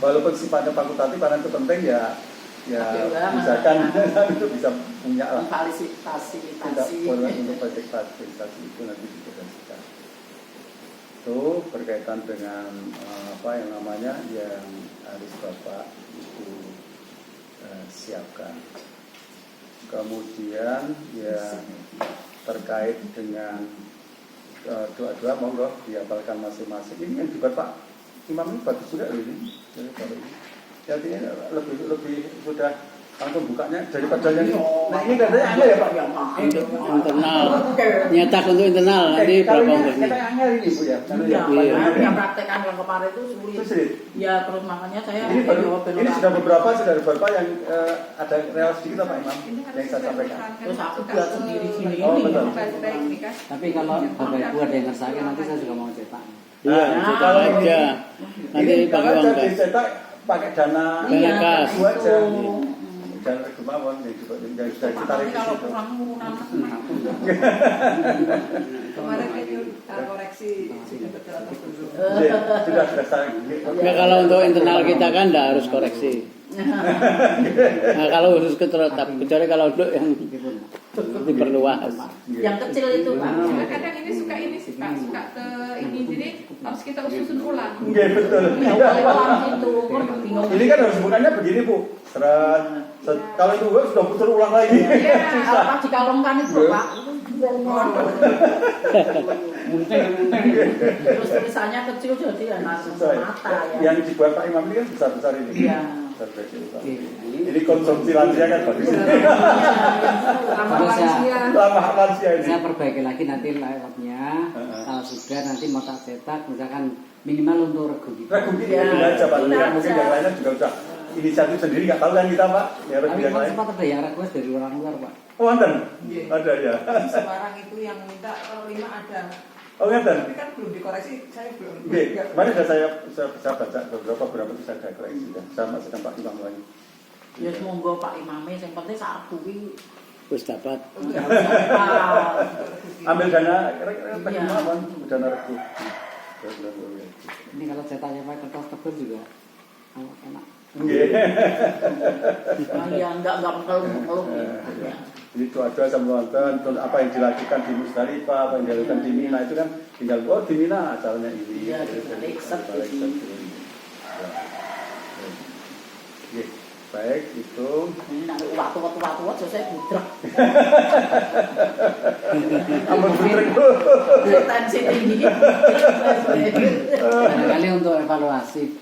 walaupun sifatnya fakultatif karena itu penting ya misalkan itu bisa punya lah. Fasilitasi. Untuk proyek fasilitasi itu nanti dikoordinasikan. Itu berkaitan dengan apa yang namanya yang harus Bapak itu siapkan. Kemudian ya terkait dengan doa-doa monggo dihafalkan masing-masing. Ini yang dibuat Pak Imam ini bagus juga ini. Jadi lebih sudah langsung bukanya daripada yang nah ini katanya angel ya Pak Untuk internal. Nyetak untuk internal nanti berapa ongkosnya? Katanya angel ini Bu ya. Iya. Yang praktekan yang kemarin itu sulit. Ya terus makanya saya Ini sudah beberapa yang ada relasi sedikit Pak Imam yang saya sampaikan. terus aku buat sendiri sini. Oh, betul. Tapi kalau Bapak Ibu ada yang ngersakin nanti saya juga mau cetak. Iya, cetak aja. Nanti ini pakai uang kas. dicetak pakai dana Dana kas. Ibu aja. Jangan kemauan yang sudah kita Tapi kalau revisi. kurang Kemarin ini koreksi sudah betul atau belum? Sudah saya. Ya kalau untuk internal kita kan tidak harus koreksi. Nah, kalau khusus kecuali kalau untuk yang diperluas. yang kecil itu Pak. Kadang ini suka sih Pak, suka ke ini jadi harus kita susun ulang. Iya betul. Ya ulang itu kan bingung. Ini kan harus bukannya begini Bu. Seret. Kalau itu sudah putar ulang lagi. Apa dikalungkan itu Pak? Terus tulisannya kecil jadi ya langsung mata ya. Yang dibuat Pak Imam ini kan besar-besar ini. Iya. Ini konsumsi lansia kan bagus. Ramah lansia ini. Saya perbaiki lagi nanti layoutnya. Kalau sudah nanti mau tak cetak, misalkan minimal untuk regu gitu. Regu ini aja Pak. Mungkin yang lainnya juga udah inisiatif sendiri nggak tahu kan kita Pak. Ya regu Tapi yang kan lain. sempat ada yang request dari orang luar Pak. Oh ada, ada ya. Di Semarang itu yang minta kalau 5 ada. Oh ada. Tapi kan belum dikoreksi, saya belum. Oke, kemarin sudah saya baca beberapa bisa ada koreksi dan sama sedang Pak Imam lagi. Ya monggo Pak Imame yang penting saat kuwi Wis dapat. Ambil dana Imam, dana regu. Ini kalau cetaknya pakai kertas tebal juga enak. ya enggak kalau Ini doa-doa sama nonton apa yang dilakukan di Musdalifah, apa yang dilakukan di Mina itu kan tinggal di Mina asalnya ini. Iya, di balik Baik itu. ini nak waktu selesai budrek. Ampun budrek. Tensi tinggi. Barangkali untuk evaluasi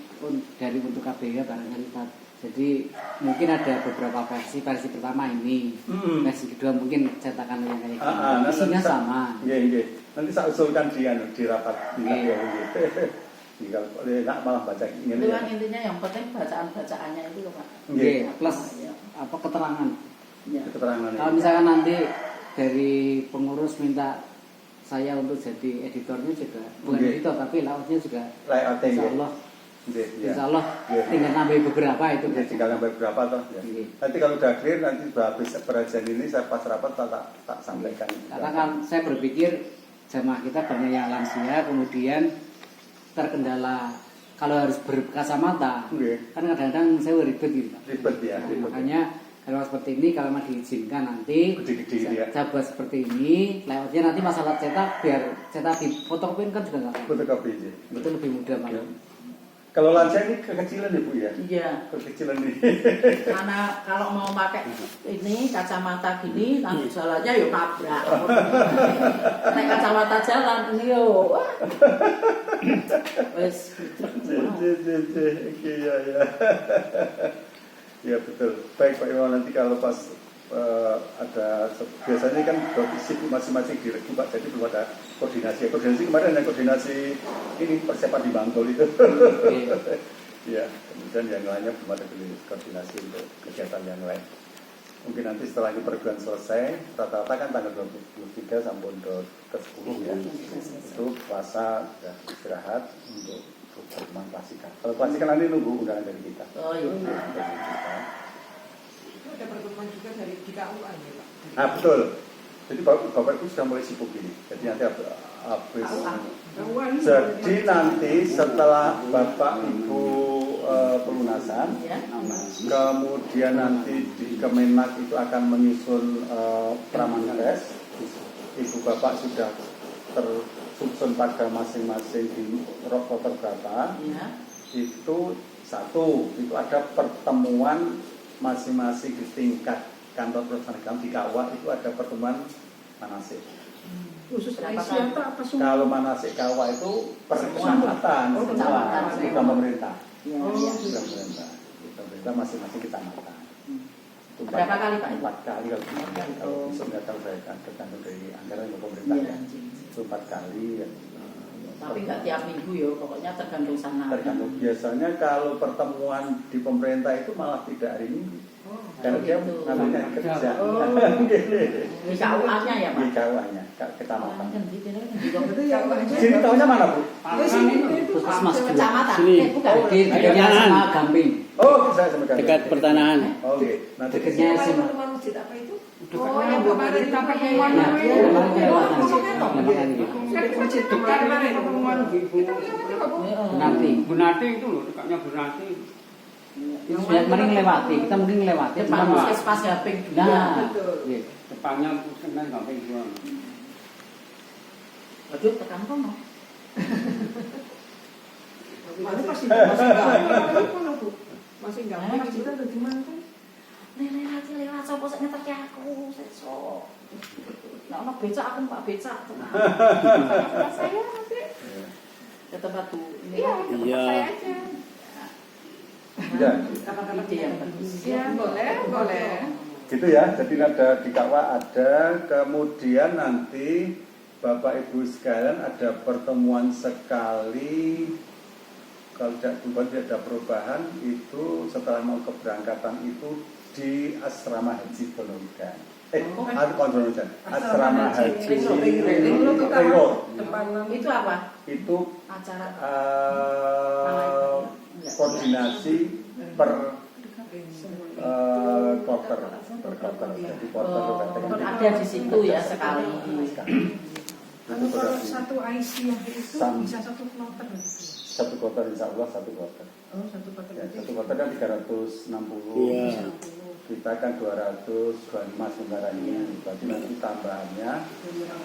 dari untuk KPH barangkali jadi mungkin ada beberapa versi pertama ini, versi kedua mungkin cetakan yang kayak gini, isinya sama. Iya. Nanti saya usulkan di rapat. Kalau enak malah baca ini. Itu kan intinya yang penting bacaannya itu loh Pak. Plus apa keterangan. Ya. Keterangan. Kalau misalkan nanti dari pengurus minta saya untuk jadi editornya juga bukan editor tapi layoutnya juga layoutnya insya Allah ya. insya Allah tinggal nambah beberapa itu ya, tinggal nambah beberapa toh ya. Nanti kalau udah clear nanti sudah habis pengajian ini saya pas rapat tak sampaikan karena kan saya berpikir jamaah kita banyak yang lansia kemudian terkendala kalau harus berkacamata kan kadang-kadang saya ribet gitu ribet ya makanya kalau seperti ini kalau mau diizinkan nanti saya buat seperti ini layoutnya nanti masalah cetak biar cetak di fotokopiin kan juga nggak fotokopi itu lebih mudah malah. Kalau lansia ini kekecilan ya Bu ya? Iya. Kekecilan nih. Karena kalau mau pakai ini kacamata gini nanti jalannya yuk tabrak. Naik kacamata jalan ini yo. Wes. Oke ya. Ya betul. Baik Pak Iwan nanti kalau pas ada biasanya kan sibuk masing-masing diregu Pak, jadi belum ada koordinasi. Koordinasi kemarin ada koordinasi ini persiapan di Bantul itu. Ya, kemudian yang lainnya belum ada koordinasi untuk kegiatan yang lain. Mungkin nanti setelah ini perguruan selesai, rata-rata kan tanggal 23 sampai ke 10 ya. Itu puasa ya, istirahat untuk pertemuan klasikan. Kalau klasikan nanti nunggu undangan dari kita. Oh iya. Dari kita. Ada pertemuan juga dari DKUA ya Pak? Nah betul. Jadi Bapak Ibu sudah mulai sibuk ini. Jadi nanti habis. Jadi nanti setelah Bapak Ibu pelunasan, kemudian nanti di Kemenak itu akan menyusun Pramankes. Ibu Bapak sudah tersusun pada masing-masing di roster berapa. Itu satu. Itu ada pertemuan masing-masing di tingkat kantor pelaksanaan di Kawah itu ada pertemuan manasik. Khusus Aisyah apa semua? Kalau manasik Kawah itu per kecamatan, semua bukan pemerintah. Bukan pemerintah. Pemerintah masing-masing kecamatan. Berapa kali Pak? 4 kali kalau bisa nggak tahu saya kan tergantung dari anggaran pemerintah. Itu 4 kali ya. Tapi nggak tiap minggu ya, pokoknya tergantung sana. Tergantung. Biasanya kalau pertemuan di pemerintah itu malah tidak hari Minggu. Karena dia namanya kerja. Di KUA-nya ya Pak? Di KUA-nya, kecamatan. Jadi Sini tahunya mana Bu? Puskesmas Kecamatan. Sini. Bukan. di dekatnya sama Gamping Oh, saya sama Gamping. Dekat pertanahan. Oke, nanti dekatnya sama pertemuan masjid apa itu? Oh, yang kemarin kita pertemuan nah itu. kemarin kelewatan sih kemarin Masjid kemarin pertemuan gitu. nanti Bunati itu loh, dekatnya Bunati. mending lewati kita mending lewati Depan puskesmas Gamping juga. nah iya. Depannya puskesmas Gamping juga. Waduh, tekan kono. Mana masih gampang Bu? Masih gampang kita udah gimana kan? Nenek lagi lewat sopo sing ngeterke aku sesuk. Nek ono becak aku Pak becak. Saya nanti. Ke tempat Bu. Iya, Iya. saya aja. ya, Ide yang bagus. Ya, boleh. gitu ya. Jadi ada di KUA ada, kemudian nanti Bapak Ibu sekalian ada pertemuan sekali. Kalau tidak ada perubahan itu setelah mau keberangkatan itu di asrama haji Pondok. Asrama haji Itu apa? itu Acara koordinasi per quarter. Jadi quarter ada di situ ya sekali. Kalau satu Aisyah itu Sam. bisa satu kloter. satu quarter insya Allah satu quarter. Oh, satu kloter. Ya, satu quarter kan 360. Iya. Kita kan 225 sementara ini. Berarti nanti tambahannya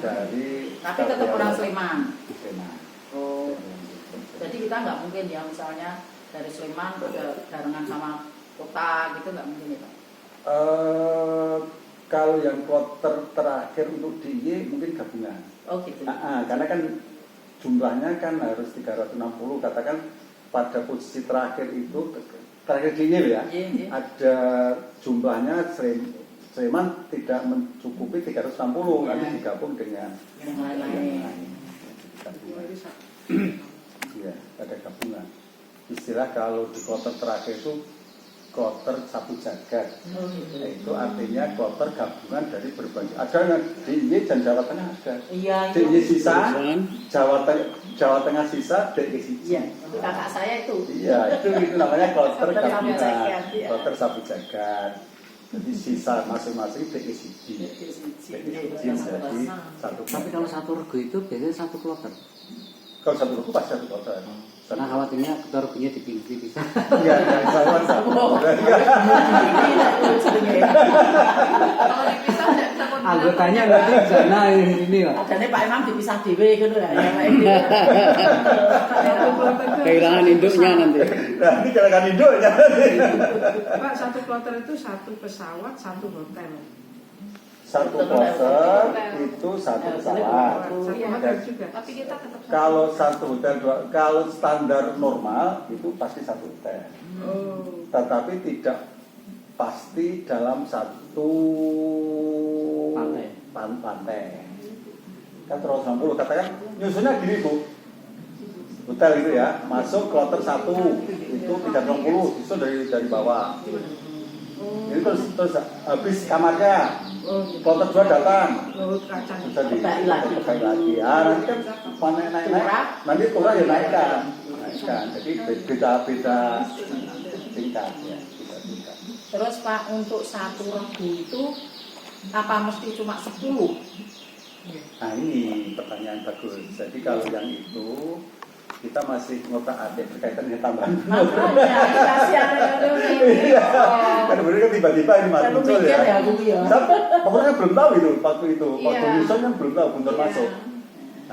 dari. Tapi tetap orang Sleman. Sleman. Oh. Jadi kita nggak mungkin ya misalnya dari Sleman ke barengan sama kota gitu nggak mungkin ya Pak? Kalau yang quarter terakhir untuk DIY mungkin gabungan. Oh gitu. Karena kan jumlahnya kan harus 360, katakan pada posisi terakhir itu terakhir DIY ya. Iya. Ada jumlahnya Sleman tidak mencukupi 360 nanti digabung dengan Yang lain-lain. Iya, ada gabungan. Istilah kalau di quarter terakhir itu kloter sapu jagat. Oh, gitu. Itu artinya kloter gabungan dari berbagai. Ada yang DIY dan Jawa Tengah ada. Iya, DIY itu. sisa, Jawa Tengah sisa, DIY siji. Iya, kakak saya itu. Iya, itu namanya kloter Kloter sapu gabungan, jagat, iya. kloter sapu jagat. Jadi sisa masing-masing DIY siji. DIY siji menjadi satu. Tapi kalau satu regu itu biasanya satu kloter. Kalau satu regu pasti satu kloter. Nah khawatirnya ketua regunya dipisah. Enggak, sama. Kalau dipisah tidak bisa koordinasi. Anggotanya nanti di sana ini lah. Adanya Pak Imam dipisah dhewe gitu ya. Kehilangan induknya nanti. Nah, ini kehilangan induknya. Pak, satu kloter itu satu pesawat, satu hotel. Satu kloter itu satu pesawat. Satu hotel juga. Tapi kita tetap Kalau satu hotel, kalau standar normal itu pasti satu hotel. Oh. Tetapi tidak pasti dalam satu pantai. Kan 160, katakan nyusunnya gini Bu. Hotel itu ya, masuk kloter 1 itu 360, itu dari bawah. Jadi terus habis kamarnya, kloter 2 datang. Laut kacang. Bisa dipakai lagi. Ya, nanti kan naik. Nanti turah ya naikkan. Jadi beda tingkat ya. Terus Pak, untuk satu regu itu apa mesti cuma 10? Nah ini pertanyaan bagus. Jadi kalau yang itu kita masih ngotak-atik berkaitan dengan tambahan. Makanya kasihan Iya. Kan bener kan tiba-tiba ini mas muncul ya. Pokoknya belum tahu itu waktu itu. Waktu Wilson kan belum tahu benar masuk.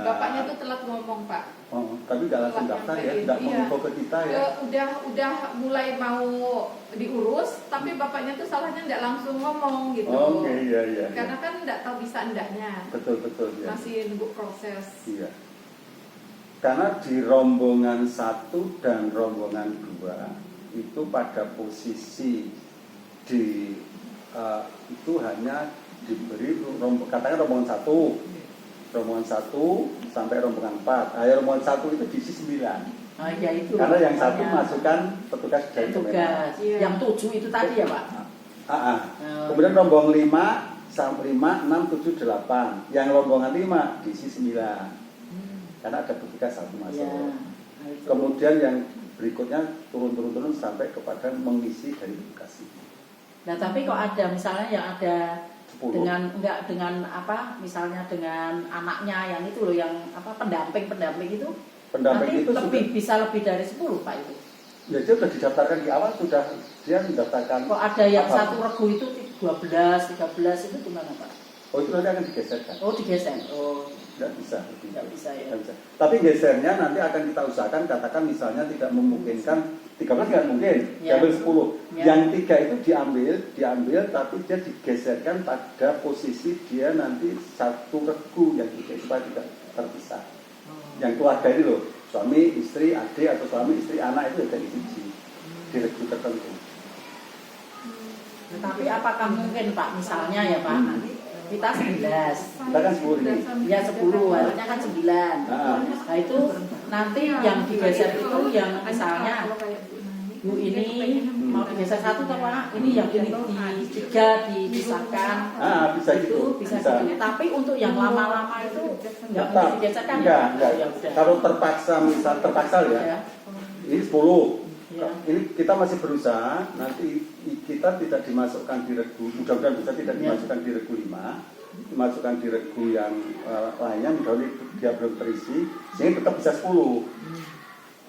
Bapaknya tuh telat ngomong Pak. Oh, tapi nggak langsung daftar ya, nggak menginfo ke kita ya. Udah mulai mau diurus, tapi bapaknya tuh salahnya nggak langsung ngomong gitu. Oke, iya. Karena kan nggak tahu bisa endaknya. Betul ya. Masih nunggu proses. Iya. Karena di rombongan 1 dan rombongan 2 itu pada posisi itu hanya diberi katakan rombongan 1 sampai rombongan 4. Nah, rombongan 1 itu diisi 9. Oh, ya itu. Karena yang 1 masukkan petugas dari petugas. Yang 7 itu tadi ya Pak. Kemudian rombongan 5 sampai 5, 6, 7, 8. Yang rombongan 5 diisi 9. Karena ada petugas 1 masuk. Ya, Kemudian yang berikutnya turun sampai kepada mengisi dari petugas itu. Nah tapi kok ada misalnya yang ada 10. dengan apa misalnya dengan anaknya yang itu loh yang apa pendamping itu Pendamping nanti itu bisa lebih dari 10 Pak itu. Ya dia sudah didaftarkan di awal, dia mendaftarkan. Kok ada yang satu regu itu 12, 13 itu gimana Pak? Oh itu nanti akan digeserkan. Oh digeser. Oh Tidak bisa. tidak bisa ya. Tidak bisa. Tapi gesernya nanti akan kita usahakan, katakan misalnya tidak memungkinkan 13 nggak mungkin, diambil 10. Ya. Yang 3 itu diambil, tapi dia digeserkan pada posisi dia nanti satu regu yang 3 supaya tidak terpisah. Yang keluarga ini loh, suami, istri, adik atau suami, istri, anak itu dari siji di regu tertentu. Tapi apakah mungkin Pak misalnya ya Pak kita 11. Kita kan 10 ini. Ya 10, harusnya kan 9. Nah itu nanti yang digeser itu yang misalnya Bu ini mau digeser 1 atau Pak? Ini yang ini di 3 dipisahkan. Bisa gitu. Bisa gitu. Tapi untuk yang lama-lama itu nggak Tetap. mungkin digeserkan Enggak. Ya udah. Kalau terpaksa ya. Ini 10. Ya. Ini kita masih berusaha, nanti kita tidak dimasukkan di regu, mudah-mudahan bisa tidak dimasukkan di regu 5, dimasukkan di regu yang lainnya, mudah-mudahan dia belum terisi, sehingga tetap bisa 10.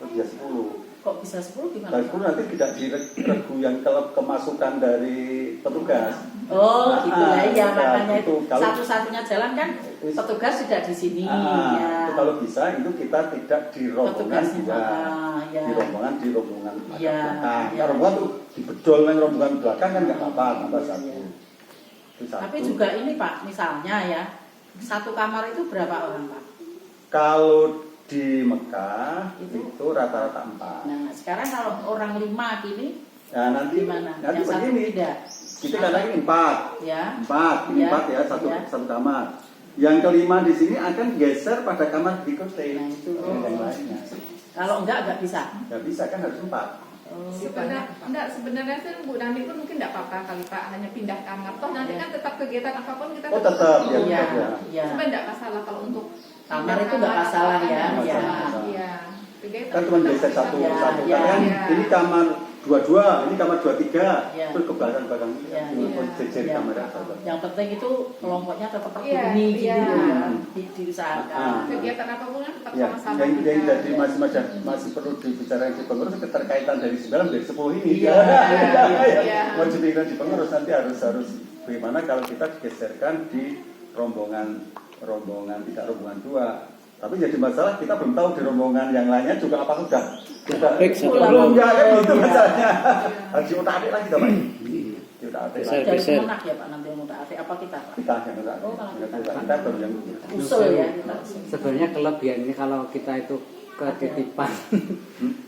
Bisa 10. Kok bisa 10 gimana? Dan 10 nanti tidak di regu yang kemasukan dari petugas. Oh gitu ya, ya makanya itu kalau satu-satunya jalan kan petugas tidak di sini. Ya. Itu kalau bisa itu kita tidak di rombongan juga. Ya. Di rombongan Ya, belakang. ya. Rombongan tuh dibedol yang rombongan belakang kan nggak apa-apa, tambah satu. Ya. Itu satu. Tapi juga ini Pak, misalnya ya satu kamar itu berapa orang Pak? Kalau di Mekah itu rata-rata 4. Nah sekarang kalau orang 5 gini, Nah nanti gimana? nanti Yang satu begini. tidak? Kita katakan ini 4. Ya. 4, ini 4 ya, satu kamar. Yang kelima di sini akan geser pada kamar berikutnya. Nah, itu. Yang lainnya. Kalau enggak bisa. Nggak bisa kan harus 4. Sebenarnya sih Bu Nani pun mungkin tidak apa-apa kali Pak, hanya pindah kamar. Toh nanti kan tetap kegiatan apapun kita tetap ya. Iya. Sebenarnya tidak masalah kalau untuk kamar itu nggak masalah ya. Iya. Kan cuma geser satu kan ini kamar 22, ini kamar 23, terus ke belakang jejer kamar. Yang penting itu kelompoknya tetap begini gitu ya, diusahakan. Kegiatan apapun kan tetap Ya, sama-sama. yang jadi masih perlu dibicarakan di pengurus keterkaitan dari 9 dari 10 ini. Mau dibicarakan di pengurus nanti harus bagaimana kalau kita digeserkan di rombongan tidak rombongan 2. Tapi jadi masalah kita belum tahu di rombongan yang lainnya juga apakah sudah belum kan itu masalahnya. Harus diutak-atik lagi Pak. Diutak-atik lagi. Dari Kemenak ya Pak nanti yang utak-atik apa kita Pak? Kita yang kita baru yang usul ya. Sebenarnya kelebihannya kalau kita itu ketitipan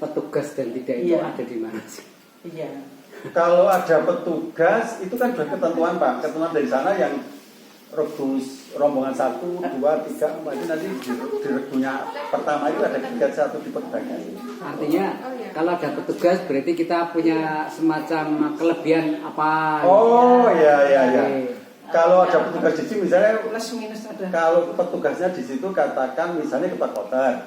petugas dan tidak itu ada di mana sih? Iya. Kalau ada petugas itu kan sudah ketentuan Pak, ketentuan dari sana yang rebus rombongan 1, 2, 3, 4 itu nanti di regunya pertama itu ada kegiatan 1 di petugas. Artinya kalau ada petugas berarti kita punya semacam kelebihan apa? Oh iya. Kalau ada petugas di sini misalnya Plus minus ada. kalau petugasnya di situ katakan misalnya ketua kloter,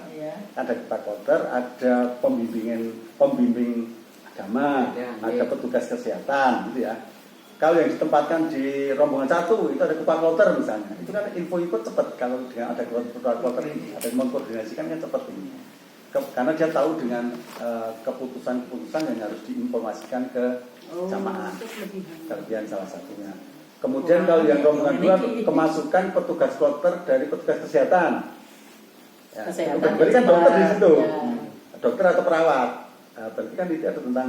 ada ketua kloter, ada pembimbing agama, ada petugas kesehatan, gitu ya. Kalau yang ditempatkan di rombongan 1 itu ada ketua kloter misalnya, itu kan info cepat kalau dengan ada ketua kloter ini, ada yang mengkoordinasikan kan cepat ini. Karena dia tahu dengan keputusan-keputusan yang harus diinformasikan ke jamaah. Kelebihan salah satunya. Kemudian kalau yang rombongan 2 kemasukan petugas kloter dari petugas kesehatan. Berarti kan dokter di situ, dokter atau perawat. Berarti kan itu ada tentang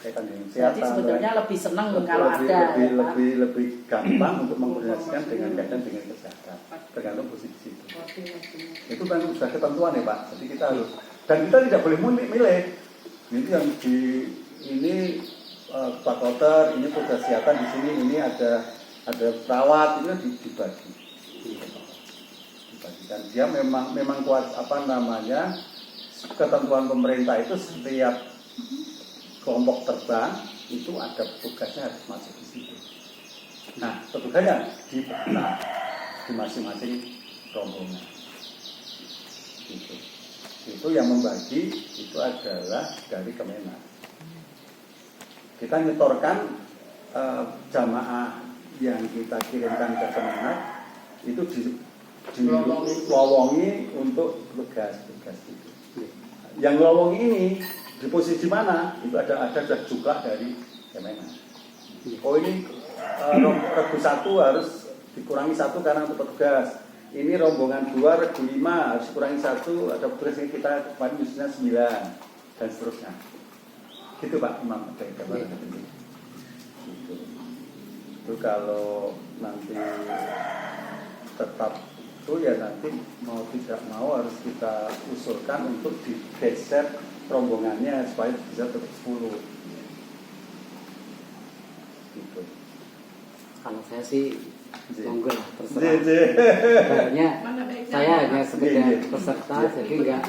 kaitan dengan kesehatan. Jadi sebetulnya lebih senang kalau ada. Lebih gampang untuk mengkoordinasikan dengan kaitan dengan kesehatan. Tergantung posisi itu. Itu kan sudah ketentuan ya Pak. Jadi kita harus dan kita tidak boleh milih. Ini yang di ini Pak Kloter, ini petugas kesehatan di sini, ini ada perawat, itu kan dibagi. Dibagikan. Dia memang kuat ketentuan pemerintah itu setiap kelompok terbang itu ada petugasnya harus masuk di situ. Nah, petugasnya di masing-masing rombongan. Itu yang membagi itu adalah dari Kemenak. Kita nyetorkan jamaah yang kita kirimkan ke Kemenak itu dilowongi untuk tugas itu. Yang lowong ini di posisi mana itu ada jumlah dari Kemenak. Oh ini regu 1 harus dikurangi 1 karena untuk petugas. Ini rombongan 2 regu 5 harus dikurangi 1 ada petugas yang kita kemarin misalnya 9 dan seterusnya. Gitu Pak Imam dari gambaran ini. Gitu. Itu kalau nanti tetap itu ya nanti mau tidak mau harus kita usulkan untuk digeser rombongannya supaya bisa tetap 10 gitu. Kalau saya sih monggo lah terserah. Sebenarnya saya hanya sekedar peserta jadi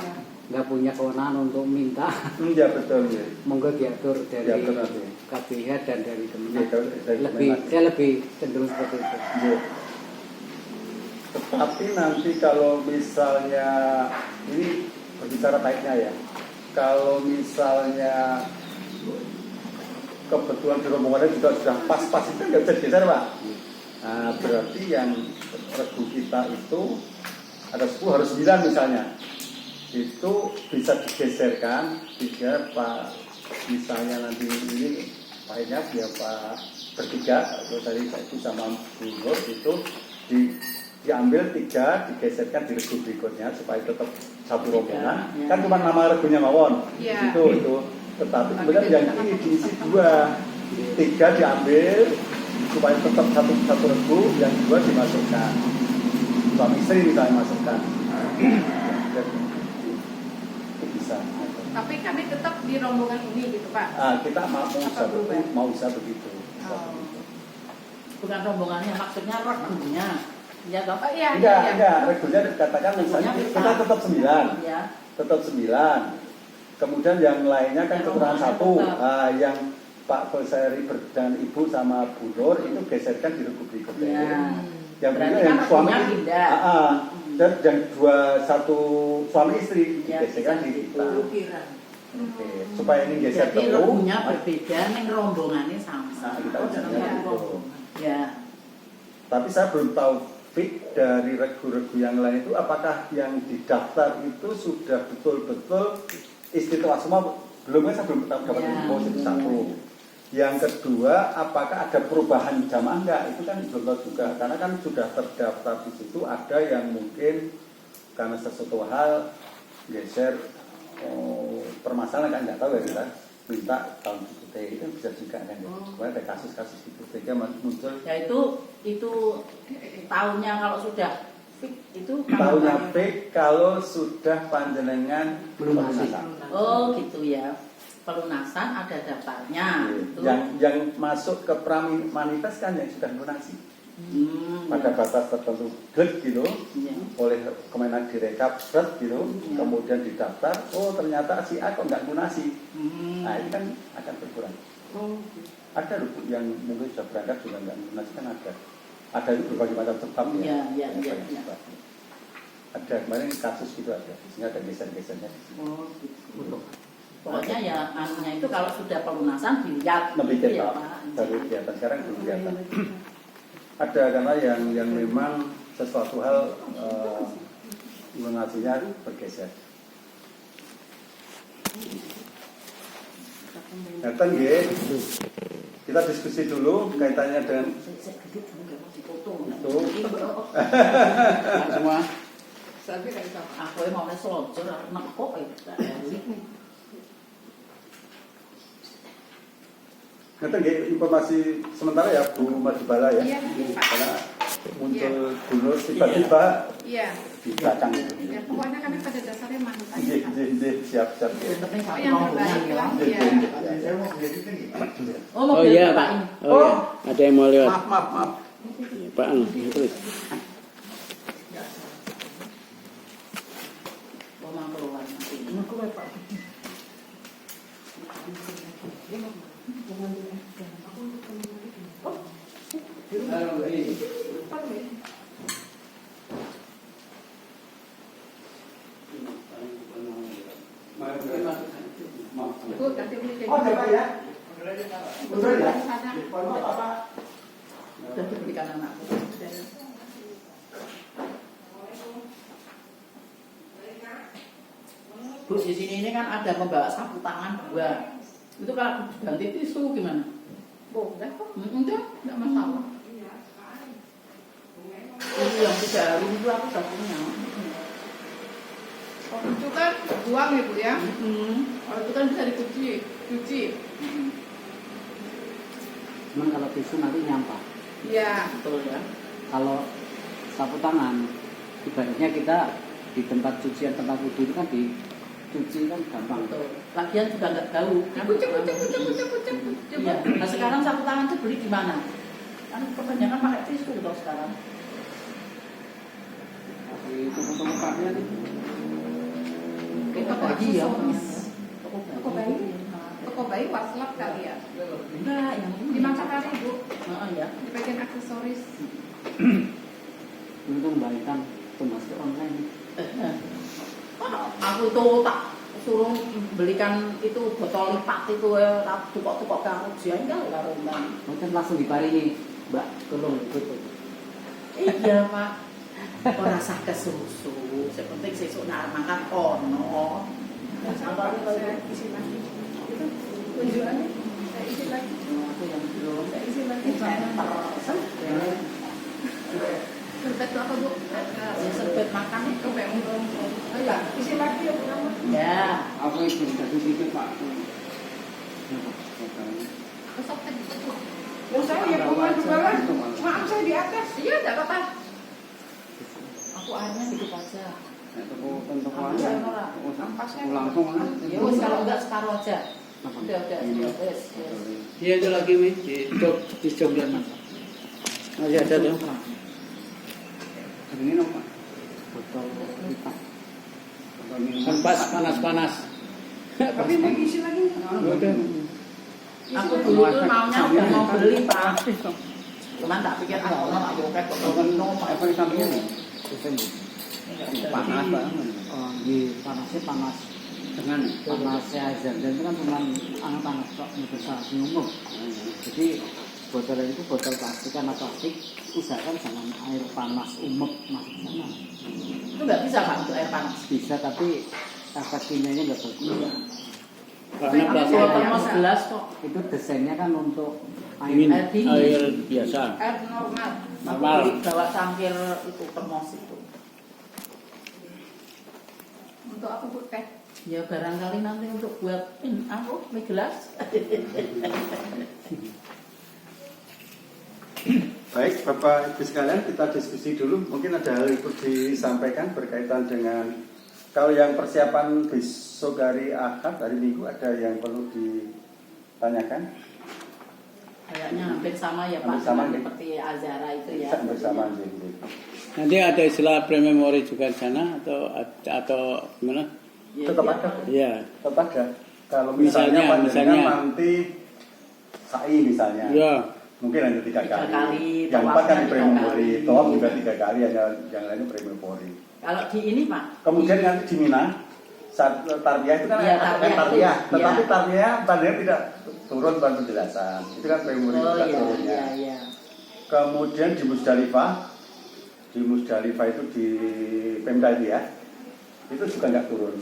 nggak punya kewenangan untuk minta. Ya betul ya. Monggo diatur dari KPH dan dari Kemenak. Saya lebih cenderung seperti itu. Ya. Tetapi nanti kalau misalnya ini berbicara baiknya ya, kalau misalnya kebetulan di rombongannya juga sudah pas-pas itu nggak bisa digeser Pak. Nah, berarti yang regu kita itu ada 10 harus 9 misalnya, itu bisa digeserkan jika Pak misalnya nanti ini Pak ya Pak bertiga atau tadi saya itu sama Bu Nur itu diambil 3 digeserkan di regu berikutnya supaya tetap satu rombongan. Kan cuma nama regunya mawon. Itu. Tetapi kemudian yang ini diisi 2. 3 diambil supaya tetap satu regu, yang 2 dimasukkan. Suami istri misalnya masukkan. Bisa. Tapi kami tetap di rombongan ini gitu Pak. Kita mau bisa begitu. Bukan rombongannya, maksudnya regunya. Ya, Bapak Enggak, regunya dikatakan misalnya kita tetap 9. Ya. Tetap 9. Kemudian yang lainnya kan keterangan satu, tetap. yang Pak Berseri dan Ibu sama Bu Nur itu geserkan di regu berikutnya. Ya. Yang Berarti kedua yang kan suami regunya pindah. dan yang satu suami istri Ya, digeserkan di bisa kita. Oke, supaya ini geser Jadi terus. regunya berbeda, neng rombongannya sama. Nah, kita Oh, ujinya dalam gitu. rombongan. Ya. Tapi saya belum tahu fit dari regu-regu yang lain itu apakah yang didaftar itu sudah betul-betul istiqlal semua. Belumnya saya belum dapat Ya. info itu satu. Yang kedua, apakah ada perubahan jamaah enggak? Itu kan belum tahu juga. Karena kan sudah terdaftar di situ, ada yang mungkin karena sesuatu hal geser permasalahan kan nggak tahu ya kita minta tahun berikutnya itu bisa juga kan ya. Supaya ada kasus-kasus itu sehingga muncul. Ya itu tahunnya kalau sudah fix itu Tahunnya kapan? fix kalau sudah panjenengan Melunasi. pelunasan. Oh gitu ya. Pelunasan ada daftarnya. Itu. Yang masuk ke pramanitas kan yang sudah lunasi pada Ya. batas tertentu gitu Ya. oleh Kemenak direkap gitu, Ya. kemudian didaftar, oh ternyata si A kok nggak lunasi. Nah ini kan akan berkurang. Ada loh Bu, yang mungkin sudah berangkat juga nggak lunasi kan ada. Ada itu berbagai macam sebab Ya, ya, Berbagai ya, ya. sebab. Ada kemarin kasus gitu ada, sehingga ada geser-gesernya di sini. Oh gitu. Pokoknya ya anunya itu kalau sudah pelunasan dilihat Lebih gitu ya ketat, Pak. baru kelihatan sekarang belum kelihatan. Ada karena yang memang sesuatu hal lunasinya bergeser. Datang ya, kita diskusi dulu kaitannya dengan Saya geduk dulu nggak mau dipoto. itu. Semua. Sabi kan sama. Aku yang mau selonjor, nak kok ya. Datang ya, informasi sementara ya Bu Madubala ya. Iya, Pak. Karena muncul Gunur tiba-tiba Iya. di belakang. Ya, pokoknya kami pada dasarnya manut aja, Iya, Pak. iya, iya, siap. Yang penting Oh, satu yang rombongan terbaik lah. ya. Iya. Oh, Oh mobil iya Pak Pak. ini. Oh iya. Ada yang mau lewat. Maaf. Ya, Pak, terus. Oh, mau keluar nanti. Bu, nanti beli kayak Oh, ada Pak ya? Betul ya? Sana. Sudah diberikan anakku. Bu, di sini ini kan ada membawa sapu tangan 2. Itu kalau ganti tisu gimana? Boleh kok. Enggak, enggak masalah. Itu yang 3 hari itu aku sudah punya. Oh, itu kan buang ya, Bu ya. Kalau itu kan bisa dicuci. Cuman kalau tisu nanti nyampah. Iya. Betul ya. Kalau sapu tangan, ibaratnya kita di tempat cucian tempat wudhu itu kan dicuci kan gampang. Betul. Lagian juga nggak tahu. Kucek. Iya. Nah sekarang sapu tangan itu beli di mana? Kan kebanyakan pakai tisu loh sekarang. Di toko-toko pakaian itu. Toko Bayi ya. aksesoris. Toko bayi. Toko bayi waslap kali ya. Enggak, yang Di Mancakari, Bu. Heeh ya. Di bagian aksesoris. Untung Mbak Intan itu masuk online. Aku tuh tak suruh belikan itu botol lipat itu tukok-tukok karo jengkel karo mbak. Mungkin langsung diparingi Mbak tolong tutup. Iya Pak. Ora sah kesusu. Sepenting sesuk nak makan ono. Saya isi lagi. Itu tunjukannya. Saya isi lagi. Aku yang belum. Saya isi lagi. Serbet itu apa, Bu? Ya serbet makan itu. Oh iya, isi lagi ya, Bu. Ya. Aku itu dari situ Pak. Besok tadi itu. Yang saya ya bukan jualan, maaf saya di atas. Iya, enggak apa-apa. Aku airnya hidup aja. Langsung kan. Ya wes kalau enggak separuh aja. Udah wes. Iya itu lagi nih di jog dan apa? Masih ada tuh. Ini dong Pak. Botol lipat. Kan pas panas-panas. Tapi mau isi lagi. Udah. Aku dulu tuh maunya udah mau beli Pak. Cuman tak pikir ah ono tak bokeh kok ngono Pak. Apa yang sampingnya nih? Panas banget. Oh, di panasnya panas. Dengan Panasnya azan dan itu kan cuma panas kok besar nyumuk. Jadi botol itu botol plastik karena plastik usahakan jangan air panas umek masuk sana. Itu nggak bisa Pak untuk air panas. Bisa tapi efek kimianya nggak bagus. Karena plastik Termos gelas kok. Itu desainnya kan untuk dingin, air air biasa. Air normal. Normal. Aku bawa cangkir itu termos itu. Untuk aku buat teh. Ya barangkali nanti untuk buat aku mie gelas. Baik, Bapak Ibu sekalian, kita diskusi dulu. Mungkin ada hal yang perlu disampaikan berkaitan dengan kalau yang persiapan besok hari Ahad, hari Minggu, ada yang perlu ditanyakan? Kayaknya hampir sama ya Pak, Hampir sama, ya. seperti Azara itu ya. Bersama. Nanti ada istilah pre-memori juga di sana atau gimana? Ya, Tetap ya. ada. Iya. Tetap ada. Kalau Misalnya. misalnya nanti SAI misalnya. Iya. Mungkin hanya 3 3 kali. kali, Yang 4 kan tawafnya di 3 pre-memori. kali. Tawaf juga 3 kali, hanya yang lainnya pre-memori. Kalau di ini Pak. Kemudian nanti di Mina saat tarbiyah itu kan Iya, ada tarbiyah tarbiyah, itu, tetapi iya. tarbiyah tidak turun pada penjelasan. Itu kan pre-memori Oh juga iya, turunnya. iya, iya. Kemudian di Musdalifah itu di Pemda itu ya, itu juga nggak turun.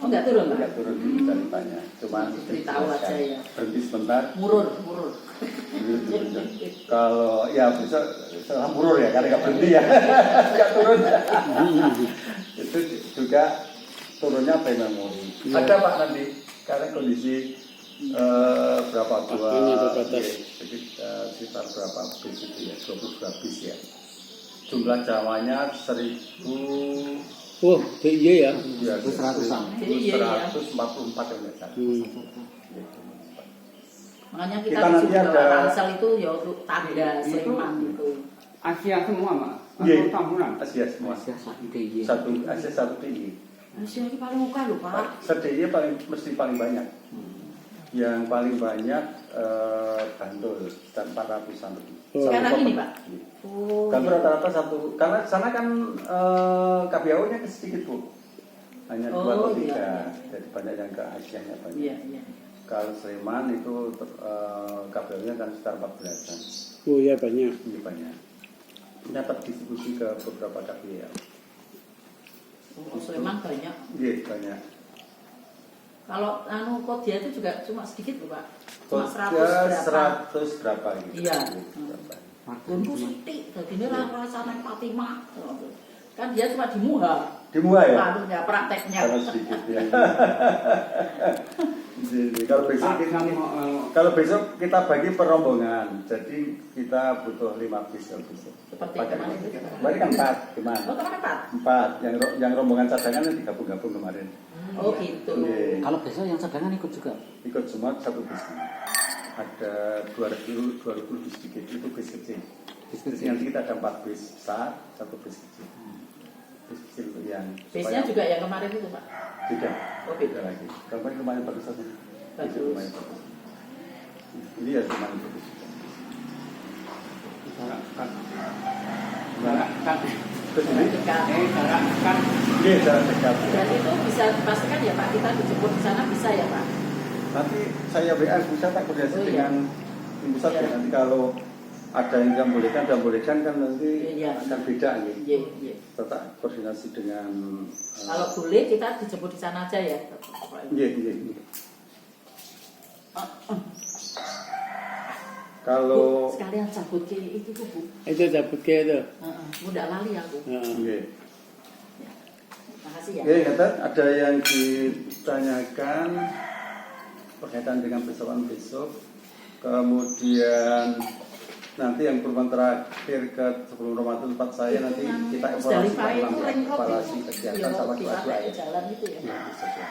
Oh nggak turun Pak? Nggak turun di Musdalifahnya, cuma Beritahu aja ya. berhenti sebentar. Murur. Kalau ya bisa murur ya, karena nggak berhenti ya, nggak turun. Itu juga turunnya pre-memori. Iya. Ada Pak nanti, karena kondisi berapa Waktunya terbatas. sekitar berapa bis itu ya, 22 bis ya. Jumlah jawanya 1000. Oh, iya ya. Ya, 100-an. Jadi iya, iya. 144 yang nggak salah. Makanya kita Kita nanti disuruh bawa ada- ransel itu ya untuk tanda Itu- Sleman gitu. Asia semua, Mak. Iya. Atau tambunan. Asia semua. Masih satu DIY. Asia satu DIY. Asia ini paling muka loh Pak. Se-DIY mesti paling banyak. Yang paling banyak Bantul, sekitar 400-an lebih. Oh. Sekarang ini Pak. Iya. Oh. Bantul rata-rata satu, karena sana kan KBAU-nya sedikit Bu. Hanya 2 atau 3, iya. jadi banyak yang ke Asia-nya banyak. Iya, iya. Kalau Sleman itu KBAU-nya kan sekitar 14-an. Oh iya banyak. Ini banyak. Ini terdistribusi ke beberapa KBAU. Oh, Sleman banyak. Iya, banyak. Kalau Kodia itu juga cuma sedikit loh Pak. Cuma 100 Kodia berapa. 100 berapa gitu. Iya. Berapa. Unku setik, jadi ini rasanya Fatimah. Kan dia cuma di Muha. Di Muha ya? Anunya, prakteknya. Kalau sedikit ya. Jadi, kalau besok kita bagi per rombongan, jadi kita butuh 5 bis kalau besok. Seperti kemarin itu. Kemarin kan 4, gimana? Oh, kemarin Pak? 4, yang rombongan cadangan yang digabung-gabung kemarin. Oh gitu. Iya. Kalau besok yang cadangan ikut juga. Ikut semua satu bis. Ada 20 bis sedikit, itu bis kecil. Bis kecil nanti kita ada 4 bis besar, 1 bis kecil. Bis kecil untuk yang Bisnya juga yang kemarin itu Pak. tidak. Oh, beda. Beda lagi. Kemarin lumayan bagus saja. Bagus. Itu lumayan bagus. Ini ya lumayan bagus. Terus ini? Dekat. Kan Iya, jalan dekat. Dan itu bisa dipastikan ya Pak, kita dijemput di sana bisa ya Pak? Nanti saya WA pusat tak koordinasi Oh, iya. dengan tim pusat ya. Iya. Nanti kalau ada yang dibolehkan kan nanti Iya. akan beda nih. Iya, iya. Tetap koordinasi dengan Kalau boleh kita dijemput di sana aja ya. iya. Kalau Bu, sekalian cabut ke itu Bu. Itu dapat ke itu. Mudah lali aku. Heeh. iya. Makasih ya. Ya, ingat ada yang ditanyakan berkaitan dengan persoalan besok. Kemudian nanti yang kurban terakhir ke sebelum Ramadan tempat saya nanti kita evaluasi Musdalifah itu ulang ya, ring road evaluasi itu. kegiatan Iya, sama di keluarga pakai ya. jalan itu ya. Ya, bisa saja.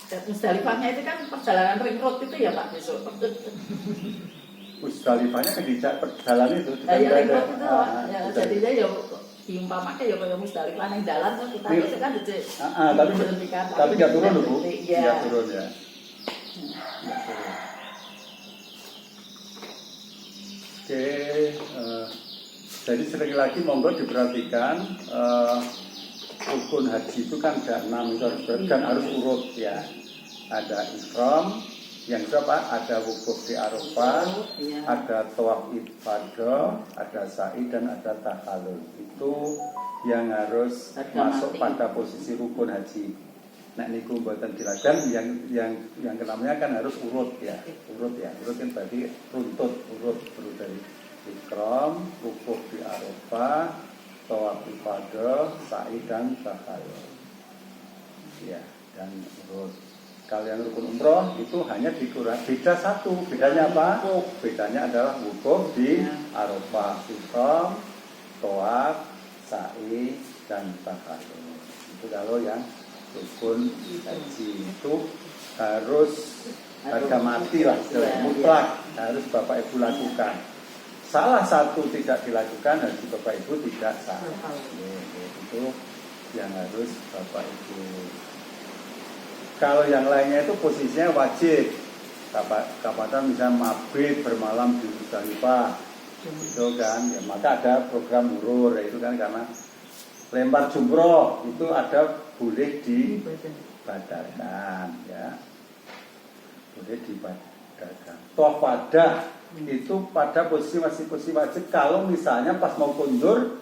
Dan Musdalifahnya itu kan perjalanan ring road itu ya Pak besok. Musdalifahnya kan di perjalanan itu. Ya, ya ring road itu Ah, ya, bisa. jadinya ya diumpamakan ya kayak Musdalifah nang dalan kok kita Iya. itu kan dicek. Tapi nggak turun loh Bu, Iya. nggak turun ya. Nggak turun. Oke, jadi sekali lagi monggo diperhatikan rukun haji itu kan ada 6 itu dan harus urut ya. Ada ihram, yang berapa? Ada wukuf di Arafah, Iya. ada tawaf ifadah, ada sa'i dan ada tahallul. Itu yang harus Harga masuk mati. pada posisi rukun haji. Nah niku mboten dilakukan yang kenamanya kan harus urut ya. Urut kan berarti urut dari ihram, wukuf di Arafah, tawaf ifadah, sa'i dan tahallul. Ya, dan urut. Kalau yang rukun umroh itu hanya dikurang beda satu. Bedanya apa? Bedanya adalah wukuf di Arafah, ihram, tawaf, sa'i dan tahallul. Itu kalau yang rukun haji itu harus harga mati lah, mutlak harus Bapak Ibu lakukan. Salah satu tidak dilakukan harus Bapak Ibu tidak sah. Itu yang harus Bapak Ibu. Kalau yang lainnya itu posisinya wajib. Kapan misalnya mabit bermalam di Musdalifah, itu kan, ya, maka ada program urur, itu kan karena lempar jumroh itu ada boleh dibadalkan, ya, boleh dibadalkan. Tawaf wada itu pada posisi masih posisi wajib. Kalau misalnya pas mau kundur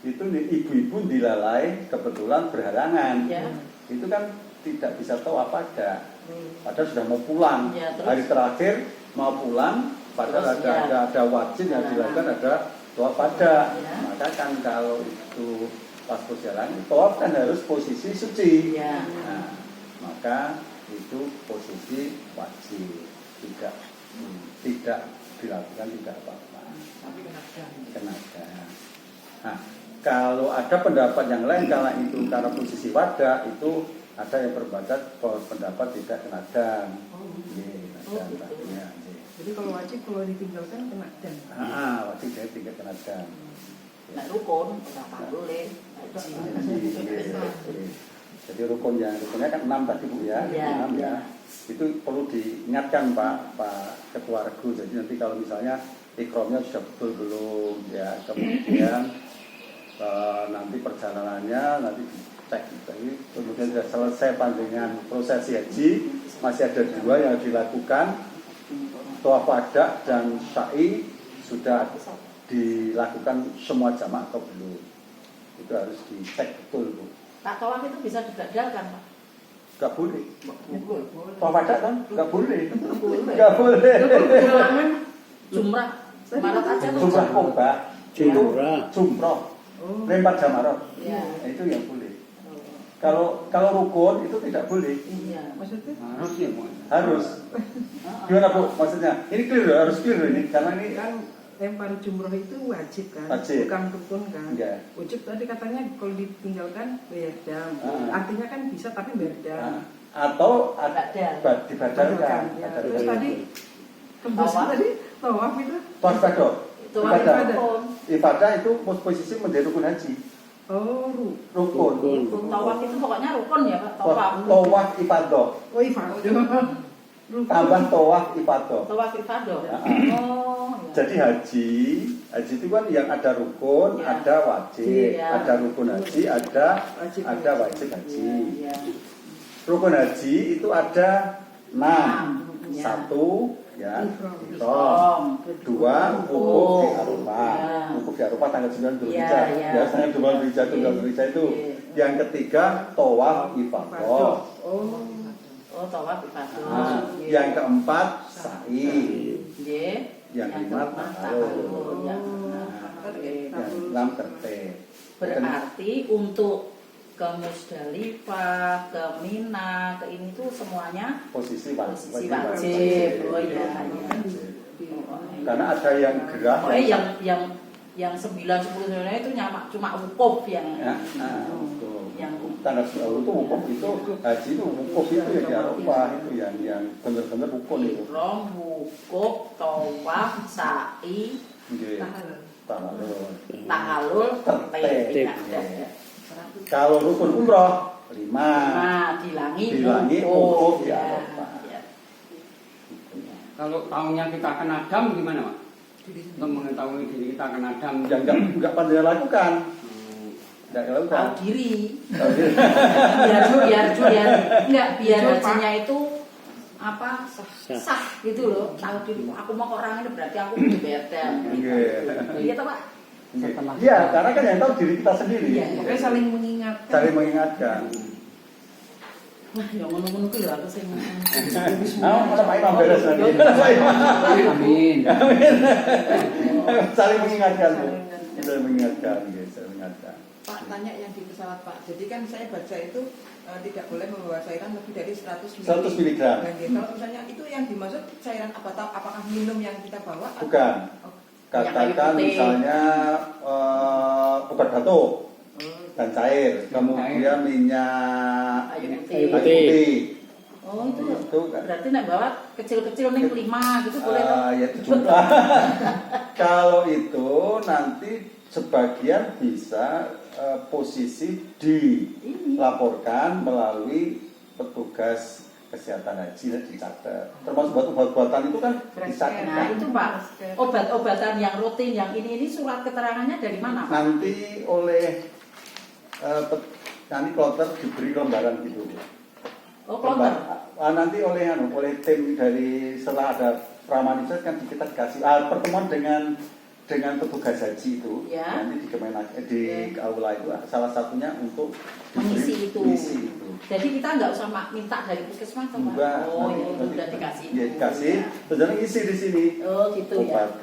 itu ibu-ibu dilalai kebetulan berhalangan, Ya. itu kan tidak bisa tawaf wada. Padahal sudah mau pulang, Ya, terus? hari terakhir mau pulang, padahal Terus, ada wajib yang dilakukan, ada tawaf wada. Ya. Maka kan kalau itu pas perjalanan, tawaf kan harus posisi suci. Ya. Nah, maka itu posisi wajib, tidak dilakukan tidak apa-apa. Tapi Kenaga. Nah, kalau ada pendapat yang lain karena posisi wada itu ada yang pendapat tidak kena dam. Jadi kalau wajib kalau ditinggalkan kena dam. Wajib dia tidak kena dam. nek rukun ora boleh. Jadi rukunnya kan 6 tadi Bu ya, Iya, 6 iya. ya. Itu perlu diingatkan Pak Ketua Regu. Jadi nanti kalau misalnya ikromnya sudah betul belum ya, kemudian nanti perjalanannya nanti dicek gitu. Kemudian sudah selesai panjenengan prosesi haji, masih ada 2 yang dilakukan, tawaf wada dan sa'i sudah dilakukan semua jamaah atau belum. Itu harus dicek betul Bu. Tak tawaf itu bisa digagalkan, Pak. Gak boleh. Boleh. Tawaf wada kan? Gak boleh. Boleh. Gak boleh. Pulangan Jumrah. Marat aja tuh. Jumrah Ka'bah itu jumroh. oh, Lempar jamarat. Iya. Itu yang boleh. Kalau rukun itu tidak boleh. Iya. maksudnya Harusnya Bu. Harus. Gimana Bu? Maksudnya? Ini clear, harus clear ini karena ini kan lempar jumroh itu wajib kan, Wajib. bukan rukun kan. Iya. Wajib tadi katanya kalau ditinggalkan bayar dam. Artinya kan bisa tapi bayar dam. atau Badal. dibadalkan. Ya, terus tadi kembali Tawaf. tadi tawaf itu Tawaf ibadah. Itu Ibadah. rukun. Ibadah itu posisi menjadi rukun haji. oh Rukun. Tawaf itu pokoknya rukun ya, Pak. Tawaf. Tawaf ibadah. oh ibadah. Tambah tawaf ibadah. Tawaf ifadah. Ya. Oh. Ya. Jadi haji itu kan yang ada rukun, Ya. ada wajib, Ya. ada rukun haji, ada wajib haji. Iya. Rukun haji itu ada 6. Ya. 1 ya, Ihram. 2 wukuf di Arafah. Ya. Wukuf di Arafah tanggal 9 Ya, Dzulhijjah. ya. Biasanya Dzulhijjah itu. Yang ketiga tawaf ifadah. oh Oh, tawaf ifadah. Nah, yang keempat sa'i. Nggih. Yang kelima tahallul. Ya. Yang 6 tertib. Berarti untuk ke Musdalifah, ke Mina, ke ini tuh semuanya Posisi wajib. wajib. Oh iya, iya. Wajib. Karena ada yang gerah. Pokoknya yang 9, 10 itu cuma wukuf yang Ya, betul. yang Tanggal 10 itu wukuf itu haji itu wukuf itu yang di Arafah itu yang benar-benar wukuf itu. ihram, wukuf, tawaf, sa'i, Nggih. Tahalul tertib. Kalau rukun umroh 5. Nah, dilangi wukuf di ya. Arafah. Ya. Kalau tahunya kita akan Adam gimana, Pak? Untuk mengetahui diri kita akan Adam. Yang enggak pandai lakukan. Enggak lakukan. Tahu diri. biar hajinya itu apa sah gitu loh. Tahu diri. Aku mau ke orang ini berarti aku punya badan. Iya toh, Pak? Iya, karena kan yang tahu diri kita sendiri. Iya, Makanya saling mengingatkan. Saling mengingatkan. Wah, yang ngono-ngono ki lho aku sing. Kalau Pak Imam beres lagi. Amin. Saling mengingatkan. Saling mengingatkan, guys. Saling mengingatkan. Pak tanya yang di pesawat Pak. Jadi kan saya baca itu tidak boleh membawa cairan lebih dari 100 mg. 100 miligram. Kalau misalnya itu yang dimaksud cairan apa? Apakah minum yang kita bawa? Bukan. Katakan misalnya obat batuk dan cair, kemudian minyak Ayu putih. Oh, itu kan. berarti nek bawa kecil-kecil ning 5 gitu boleh toh? Ya itu juga. Kalau itu nanti sebagian bisa posisi dilaporkan melalui petugas kesehatan haji dan dicatat. Termasuk obat-obatan itu kan dicatat. Nah itu Pak, obat-obatan yang rutin yang ini surat keterangannya dari mana Pak? Nanti oleh nanti kloter diberi lembaran gitu. Oh kloter? Nanti oleh tim dari setelah ada Pramanisa kan kita dikasih pertemuan dengan petugas haji itu ya. Nanti di aula itu salah satunya untuk mengisi itu. Itu. Jadi kita nggak usah minta dari puskesmas Pak? Oh ya udah dikasih. Ya dikasih, terus ngisi di sini. Oh gitu Obat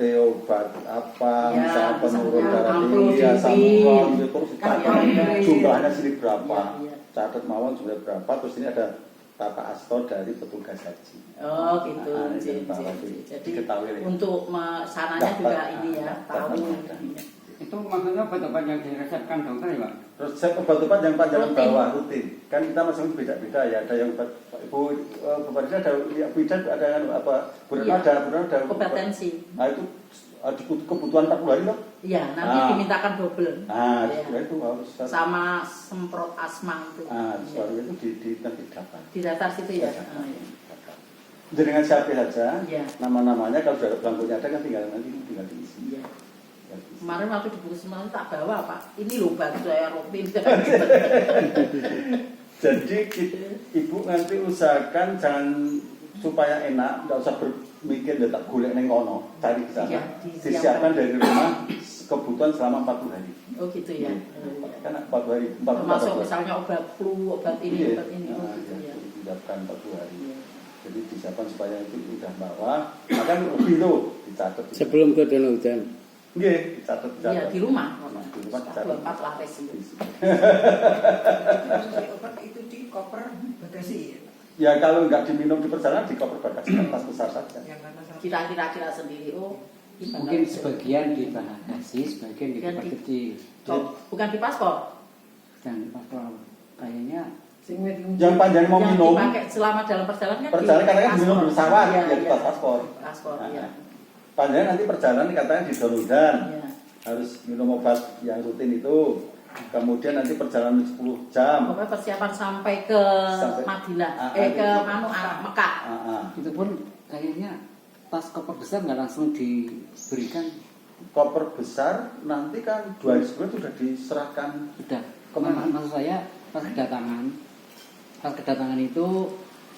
apa, ya. misalnya penurun darah tinggi, asam terus jumlahnya sini berapa, ya. catat mawon jumlah berapa, terus ini ada tata astor dari petugas haji. Oh gitu. Jadi untuk sananya juga ini ya tahu. Itu maksudnya obat-obat yang diresepkan dokter ya, Pak? Resep obat-obat yang panjangan bawah rutin. Kan kita masing-masing beda-beda ya. Ada yang Ibu Bapak ada ada apa? Ada obat tensi. Nah itu kebutuhan 40 hari loh. Iya, nanti dimintakan double. Nah, ya. itu harus sama semprot asma itu. Soalnya itu nanti dapat. Di daftar situ ya. Dengan siapa saja, ya. Nama-namanya kalau sudah belangkonya ada kan tinggal diisi. Ya. Kemarin waktu di buku semalam tak bawa Pak. Ini loh bagi saya rutin. Jadi Ibu nanti usahakan jangan supaya enak, nggak usah berpikir tak golek neng kono, cari di sana. Ya, disiapkan dari rumah kebutuhan selama 40 hari. Oh gitu ya. Kan 40 hari. Termasuk misalnya obat flu, obat ini, obat ini. Oh gitu ya. Disiapkan 40 hari. Jadi disiapkan supaya itu udah bawa. Maka lebih itu dicatat. Sebelum ke Danau Hujan. Nggih, dicatat. Iya, di rumah. Di rumah dicatat. 4 laris itu. Obat itu di koper bagasi. Ya kalau nggak diminum di perjalanan di koper bagasi tas besar saja. Kita kira-kira sendiri. Oh, mungkin sebagian di bagasi, sebagian di koper kecil. Bukan di paspor. Dan paspor kayaknya yang panjang mau minum dipakai selama dalam perjalanan karena kan minum di pesawat ya di paspor. Ya. Panjang nanti perjalanan katanya di Donudan harus minum obat yang rutin itu. Kemudian nanti perjalanan 10 jam. Pokoknya persiapan sampai ke Madinah, ke Mekah. Itu pun kayaknya tas koper besar nggak langsung diberikan. Koper besar nanti kan 2 hari sebelum sudah diserahkan. Sudah. Maksud saya pas kedatangan itu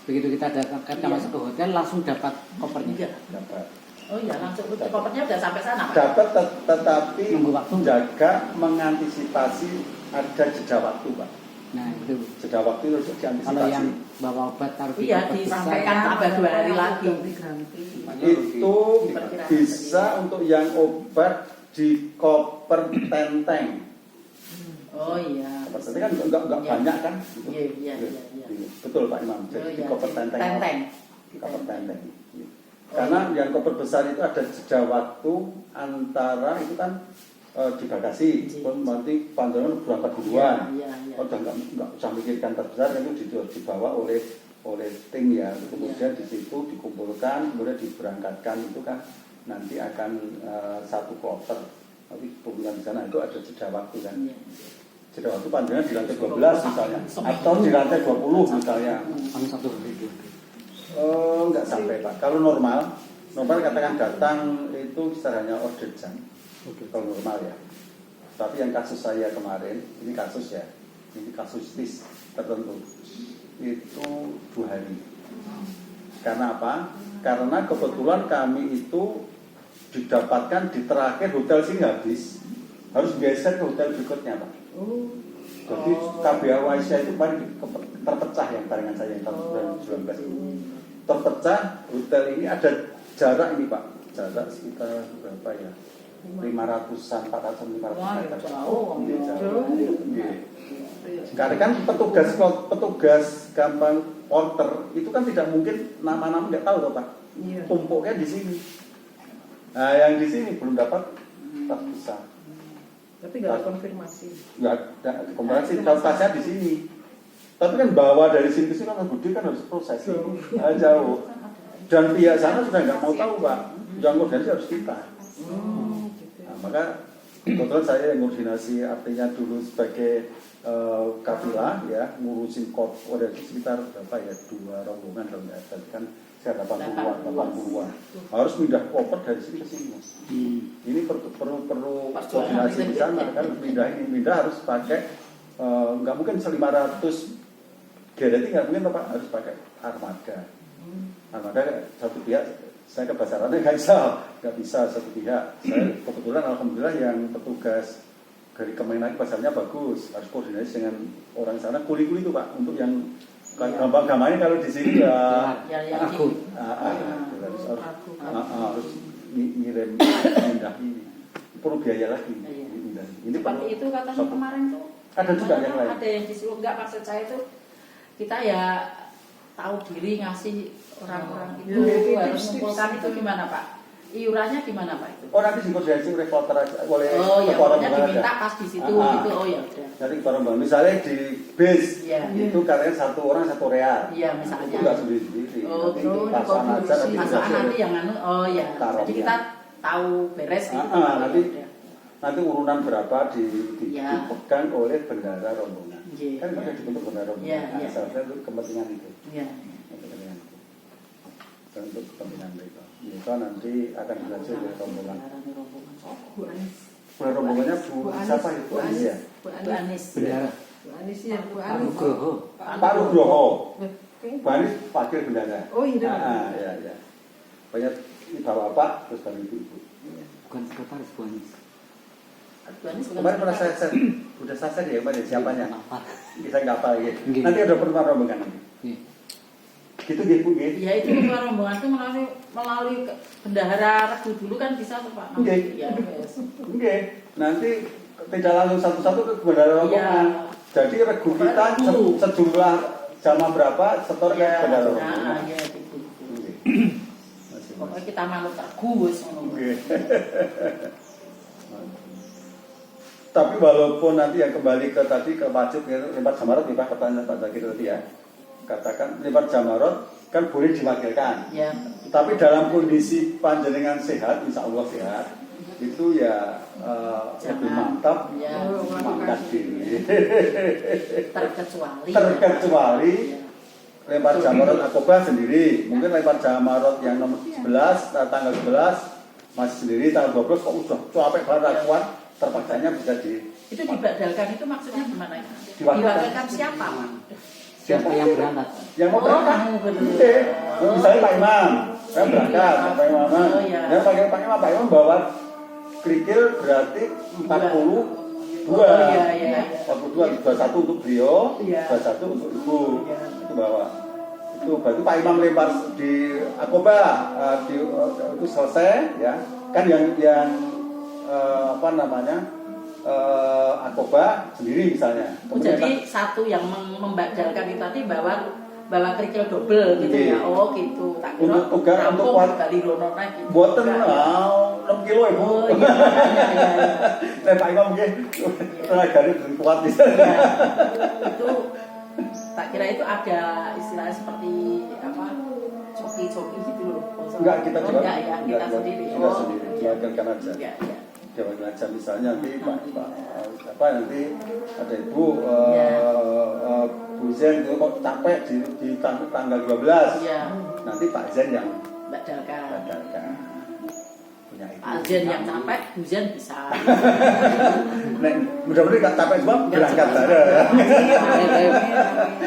begitu kita masuk ke hotel langsung dapat kopernya. Dapat. Oh iya, langsung kopernya udah sampai sana Pak? Dapat, tetapi nunggu waktu jaga mengantisipasi ada jeda waktu Pak. Nah itu jeda waktu harus diantisipasi. Kalau yang bawa obat taruh di koper disampaikan tambah 2 hari lagi. Itu bisa untuk yang obat di koper tenteng. Oh iya. Koper tenteng kan enggak banyak kan? Iya. Betul Pak Imam. Jadi di koper tenteng. Koper tenteng. Karena yang koper besar itu ada jeda waktu antara itu kan di bagasi, nanti panjangan berangkat duluan. Udah nggak usah mikirkan terbesar, itu dibawa oleh tim ya. Kemudian di situ dikumpulkan, kemudian diberangkatkan itu kan nanti akan 1 kloter Tapi pemilihan di sana itu ada jeda waktu kan. Iya. Jeda waktu panjangnya di lantai 12 misalnya, atau di lantai 20 misalnya. Satu hari dua. Enggak sampai Pak. Kalau normal katakan datang itu kisarannya order jam. Kalau normal ya. Tapi yang kasus saya kemarin, ini kasus tertentu, itu 2 hari. Karena apa? Karena kebetulan kami itu didapatkan di terakhir hotel sini habis, harus geser ke hotel berikutnya Pak. Jadi KBA Waisya itu paling terpecah yang barengan saya yang tahun 2019 terpecah. Hotel ini ada jarak ini Pak, jarak sekitar berapa ya? 500-an, 400-an, 500 meter. Jauh. Karena kan petugas gampang porter itu kan tidak mungkin nama-nama nggak tahu toh Pak. Tumpuknya di sini. Nah yang di sini belum dapat tas besar. Tapi nggak ada konfirmasi. Nggak ada konfirmasi, kalau tasnya di sini. Tapi kan bawa dari sini ke sini kan Budi kan harus proses jauh. Dan pihak sana sudah nggak mau tahu Pak. Yang koordinasi harus kita. Nah, maka kebetulan saya yang koordinasi artinya dulu sebagai kafilah ya, ngurusin order sekitar berapa ya, 2 rombongan kalau nggak ada kan saya 80-an harus pindah koper dari sini ke sini. Ini perlu koordinasi di sana kan, pindah harus pakai nggak mungkin 500 gereti nggak mungkin Pak, harus pakai armada satu pihak. Saya ke basarannya nggak bisa satu pihak. Saya kebetulan alhamdulillah yang petugas dari Kemenak pasarnya bagus, harus koordinasi dengan orang sana kuli-kuli itu Pak, untuk yang gampang-gampangnya kalau di sini harus ngirim pindah ini perlu biaya lagi. Ini seperti itu katanya kemarin tuh ada juga yang lain. Ada yang disuruh, enggak, maksud saya itu kita ya tahu diri ngasih orang-orang itu harus mengumpulkan itu gimana Pak? Iurannya gimana Pak itu? Nanti dikoordinasi oleh kloter oleh pokoknya diminta pas di situ gitu. Ya udah. Jadi barang-barang misalnya di base itu katanya 1 orang 1 real. Iya misalnya. Itu nggak sendiri-sendiri. Nanti pasangan aja nanti yang jadi kita tahu beres gitu. Nanti urunan berapa dipegang oleh bendara rombongan. Kan ada dibentuk bendara rombongan. Asalnya itu kepentingan itu. Kepentingan itu. Dan untuk kepentingan mereka. Itu nanti akan dilanjut oleh rombongan. Rombongannya Bu siapa itu? Bu Anis ya? Bu Anis. Bendara. Bu Anis ya, Bu Pak Anis. Nugroho. Pak Nugroho. Bu Anis wakil bendara. Oh iya. Ya. Banyak bapak terus kami ibu. Bukan sekretaris Bu Anis. Kemarin pernah saya udah selesai ya kemarin siapanya? Bisa nggak apa lagi. Nanti ada pertemuan rombongan nanti. Gitu Bu. Ya itu pertemuan rombongan itu melalui bendahara Regu dulu kan bisa tuh Pak. Nanti tidak langsung satu-satu ke bendahara rombongan. Jadi Regu kita sejumlah jamaah berapa setor ke bendahara rombongan. Pokoknya kita manut Regu wis ngono. Tapi walaupun nanti yang kembali ke tadi ke wajib lempar jamarot nih Pak, pertanyaan Pak Zakir tadi ya. Katakan lempar jamarot kan boleh diwakilkan. Ya. Tapi dalam kondisi panjenengan sehat, insya Allah sehat, itu ya lebih mantap mengangkat diri. Terkecuali lempar jamarot akobah sendiri. Mungkin lempar jamarot yang nomor 11 tanggal 11 masih sendiri, tanggal 12 kok udah capek banget kuat. Terpaksanya bisa itu dibadalkan itu maksudnya gimana ya? Diwakilkan siapa Pak? Siapa yang berangkat? Yang mau berangkat? Misalnya Pak Imam, saya berangkat, Pak Imam. Dan Pak Imam bawa kerikil berarti 42. 21 untuk beliau, 21 untuk ibu. Itu bawa. Itu berarti Pak Imam lempar di akobah, itu selesai ya. Kan yang akobah sendiri misalnya. Jadi satu yang membadalkan itu tadi bawa kerikil double gitu ya. Oh gitu. Tak kira untuk kuat kali rono lagi. Buatan 6 kilo Ibu. Pak Imam nggih. Tenagane kuat di sana. Itu tak kira itu ada istilah seperti apa? Coki gitu loh. Enggak, kita juga kita sendiri. Kita sendiri, diwakilkan aja. Iya. Dewan Raja misalnya nanti nanti ada Ibu Bu Zen itu kok capek di tanggal 12. Iya. Nanti Pak Zen yang Badalkan. punya itu. Pak Zen yang capek, Bu Zen bisa. Mudah-mudahan nggak capek semua berangkat bareng.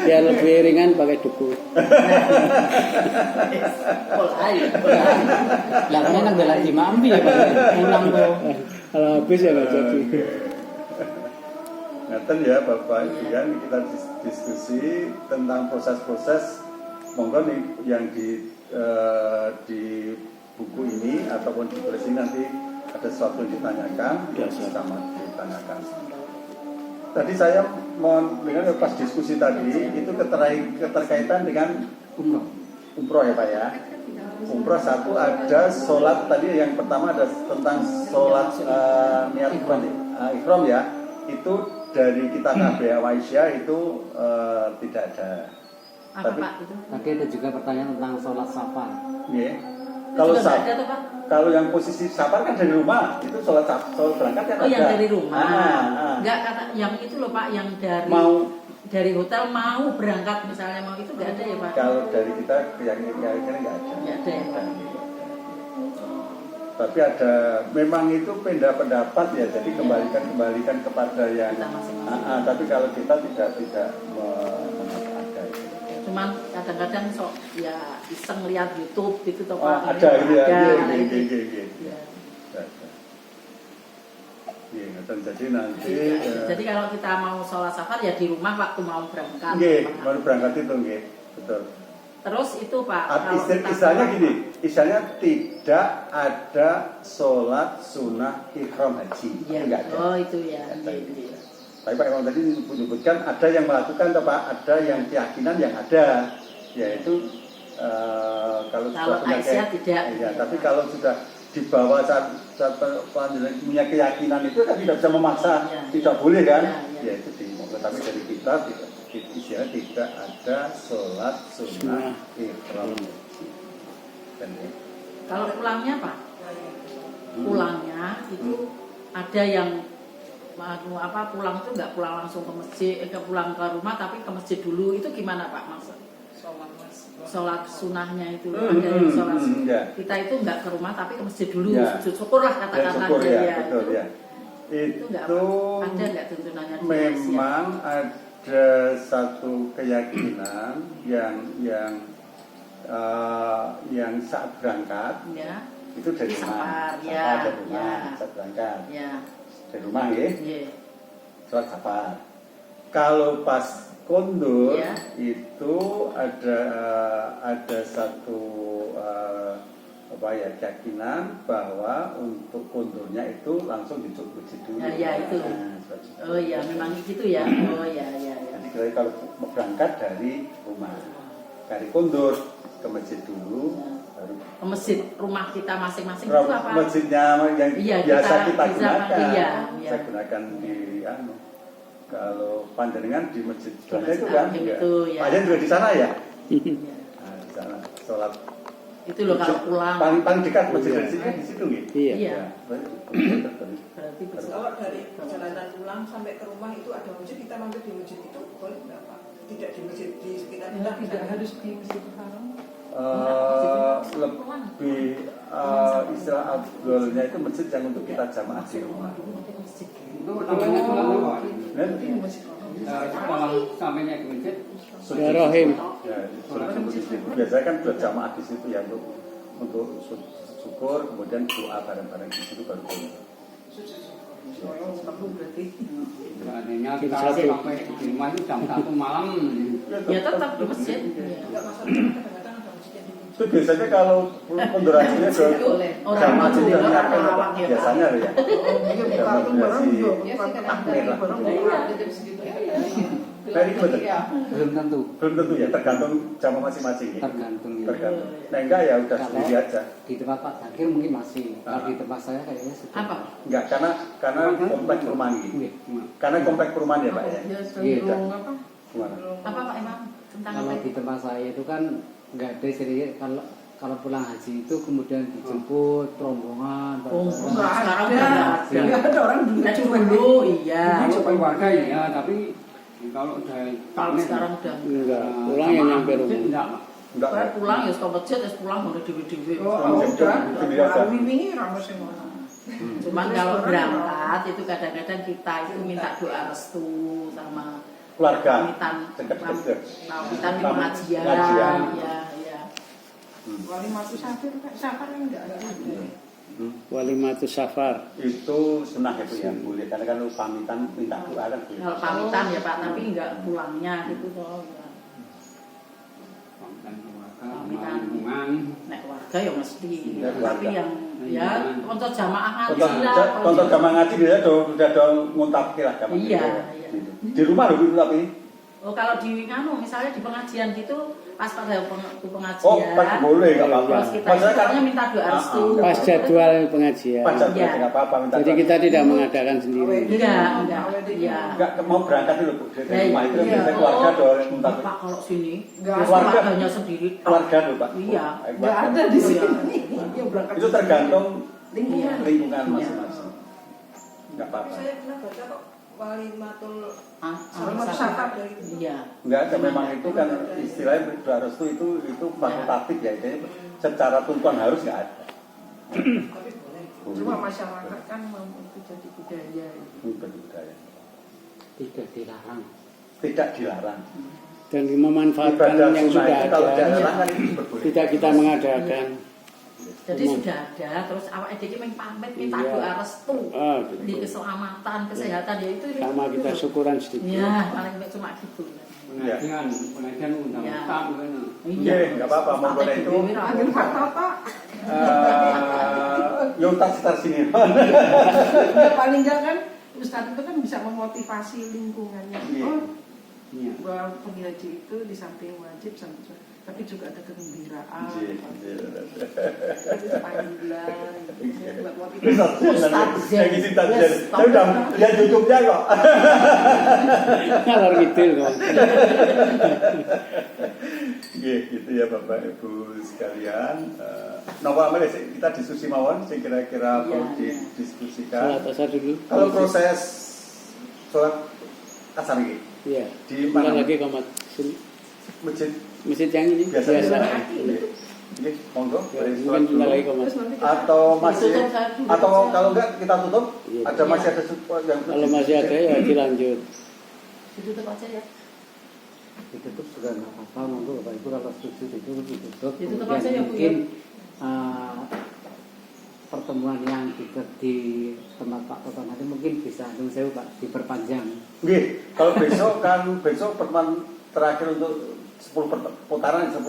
Biar lebih ringan pakai duku. Mulai. Lah kan nang bela di mampi ya Pak. Pulang tuh. Kalau habis ya nggak jadi. Ngaten ya Bapak Ibu kan kita diskusi tentang proses-proses monggo nih yang di buku ini ataupun di tulis ini nanti ada sesuatu yang ditanyakan sama ditanyakan. Tadi saya dengan pas diskusi tadi itu keterkaitan dengan umroh ya Pak ya. Umroh satu ada sholat tadi yang pertama ada tentang sholat niat ikhram ya. Itu dari kita KBA Aisyah itu tidak ada. Apa Pak itu? Tadi ada juga pertanyaan tentang sholat safar. Yeah. Kalau kalau yang posisi safar kan dari rumah, itu sholat berangkat kan ada. yang dari rumah. Enggak kata yang itu loh Pak, yang dari hotel mau berangkat misalnya mau itu enggak ada ya Pak? Kalau dari kita keyakinan enggak ada. Enggak ada ya Pak. Tapi ada memang itu beda pendapat ya, jadi kembalikan kepada yang tapi kalau kita tidak ada itu. Cuman kadang-kadang sok ya iseng lihat YouTube gitu toh Pak. Ada gitu ya. Iya. Jadi nanti jadi kalau kita mau sholat safar ya di rumah waktu mau berangkat. Baru berangkat itu betul. Terus itu Pak, istilahnya gini, istilahnya tidak ada sholat sunnah ikhram haji. Ya. Enggak ada. Oh itu ya. Iya. Tapi Pak Imam tadi menyebutkan ada yang melakukan atau Pak, ada yang keyakinan yang ada, yaitu kalau sudah punya tidak. Ya, tapi kalau sudah dibawa saat punya keyakinan itu kan tidak bisa memaksa, tidak boleh kan? Ya itu tapi dari kita tidak ada sholat sunnah ikhram. Kalau pulangnya Pak, pulangnya itu ada yang pulang itu nggak pulang langsung ke masjid, pulang ke rumah tapi ke masjid dulu, itu gimana Pak maksud? Sholat sunnahnya itu ada yang sholat kita itu nggak ke rumah tapi ke masjid dulu, sujud syukur lah katakanlah betul ya. Itu nggak ada nggak tuntunannya? Memang ada satu keyakinan yang saat berangkat itu dari rumah, dari rumah saat berangkat. Dari rumah ya, sholat safar. Kalau pas kondur itu ada satu keyakinan bahwa untuk kondurnya itu langsung dicuk dulu. Itu. Oh ya, memang gitu ya. Oh ya. Jadi kalau berangkat dari rumah, dari kondur ke masjid dulu. Ke masjid rumah kita masing-masing itu apa? Masjidnya yang biasa kita gunakan. Saya gunakan di kalau panjenengan di masjid sebelahnya itu kan Pak juga di sana ya? Nah, di sana sholat itu loh kalau pulang paling dekat masjid dari sini di situ nggih. Iya. Berarti kalau dari perjalanan pulang sampai ke rumah itu ada masjid, kita mampir di masjid itu boleh nggak Pak? Tidak di masjid di sekitar kita, tidak harus di masjid haram. Lebih istilah afdolnya itu masjid yang untuk kita jamaah di rumah. Itu namanya sholat apa? Kalau sampainya ke masjid, Rahim. Biasanya kan buat jamaah di situ ya untuk syukur, kemudian doa bareng-bareng di situ baru pulang. Artinya kita sampai di rumah itu jam 1 malam. Ya tetap di masjid. Enggak masalah, kadang-kadang ada masjid yang di masjid. Itu biasanya kalau kondurasinya ke jamaah itu biasanya ya. Dari itu Belum tentu ya, tergantung jamaah masing-masing ya. Tergantung. Nah enggak ya udah sendiri aja. Di tempat Pak Zakir mungkin masih. Kalau di tempat saya kayaknya sudah. Apa? Enggak, karena kompleks perumahan gitu. Karena kompleks perumahan ya Pak ya. Iya. Gimana? Apa Pak Imam? Tentang Kalau apa? di tempat saya itu kan nggak ada sendiri. kalau pulang haji itu kemudian dijemput rombongan. Sekarang udah Nggak ada orang dulu, iya. Kalau keluarga ya, tapi kalau udah Kalau sekarang udah Enggak, pulang yang nyampe rumah. Enggak, Pak. Enggak. Saya pulang ya setelah masjid, ya pulang udah dewi-dewi. udah wingi ramos yang ngono. Cuman kalau berangkat itu kadang-kadang kita itu minta doa restu sama Keluarga. pamitan Dekat-dekat. pamitan di pengajian. Pengajian. Ya. Wali matu safir enggak ada. Walimatus safar. Itu sunnah itu yang boleh karena kan lu pamitan minta doa kan boleh. Kalau pamitan ya Pak, tapi enggak pulangnya gitu toh. Pamitan lingkungan. Nek warga ya mesti. Ya, Tapi keluarga. yang ya untuk jamaah ngaji lah. Contoh jamaah ngaji dia udah nguntap lah jamaah. Iya, gitu. iya. Gitu. Di rumah loh itu tapi. Oh kalau di misalnya di pengajian gitu pas pada pengajian. Oh, pas boleh enggak apa-apa. Terus kita Maksudnya kan pokoknya minta doa restu. Pas jadwal pengajian. pas jadwal Iya. enggak apa-apa minta. Jadi kita tidak mengadakan sendiri. Enggak. Iya. enggak mau berangkat dulu Bu. Dari Ya, rumah itu iya. biasanya keluarga doa nguntap. Pak kalau sini Enggak, keluarganya sendiri. Keluarga loh, Pak. Iya. Enggak ada di sini. Yang berangkat Itu tergantung lingkungan. lingkungan Iya. masing-masing. Enggak apa-apa. Saya pernah baca kok walimatul Safar. safar itu. Iya. Enggak ada, memang itu kan istilahnya doa restu itu fakultatif ya, jadi secara tuntutan harus enggak ada. Tapi boleh. Cuma masyarakat kan mau itu jadi budaya. Itu budaya. Tidak dilarang. Tidak dilarang. Dan memanfaatkan Ibadah yang sunnah sudah itu kalau ada. dilarang kan itu diperbolehkan. Tidak kita mengadakan. Jadi sudah ada, terus awak jadi pamit minta Iya. doa restu Gitu. di keselamatan, kesehatan ya itu. Sama kita syukuran sedikit. Ya, paling cuma gitu. Pengajian undang-undang kan. Iya, enggak apa-apa, mau boleh itu. Angin fakta Pak. Yontas sekitar sini. Ya paling enggak kan Ustadz itu kan bisa memotivasi lingkungannya. Iya. Oh, Iya. bahwa pergi haji itu di samping wajib tapi juga ada kegembiraan. Ada panggilan. Buat motivasi. Yang isi tadi, saya udah lihat YouTube-nya kok. Ngalor ngidul kok. Gitu ya Bapak Ibu sekalian. Nomor apa sih kita diskusi mawon, saya kira-kira perlu didiskusikan. Salat asar dulu. Kalau proses sholat asar ini Iya. di Bukan mana? lagi komat. Masjid Masjid yang ini biasa. biasa. Ini monggo Ya, boleh mungkin sholat bentar dulu. lagi komat. Atau masih atau kalau enggak kita tutup, Iya. ada masih ada support yang Kalau masih ada ya dilanjut. Ditutup aja ya. Ditutup juga nggak apa-apa, monggo Bapak Ibu kalau setuju itu ditutup. Ditutup Kemudian aja ya, Bu, mungkin pertemuan yang di tempat Pak Toto nanti mungkin bisa saya Pak diperpanjang. Nggih, kalau besok pertemuan terakhir untuk 10 putaran 10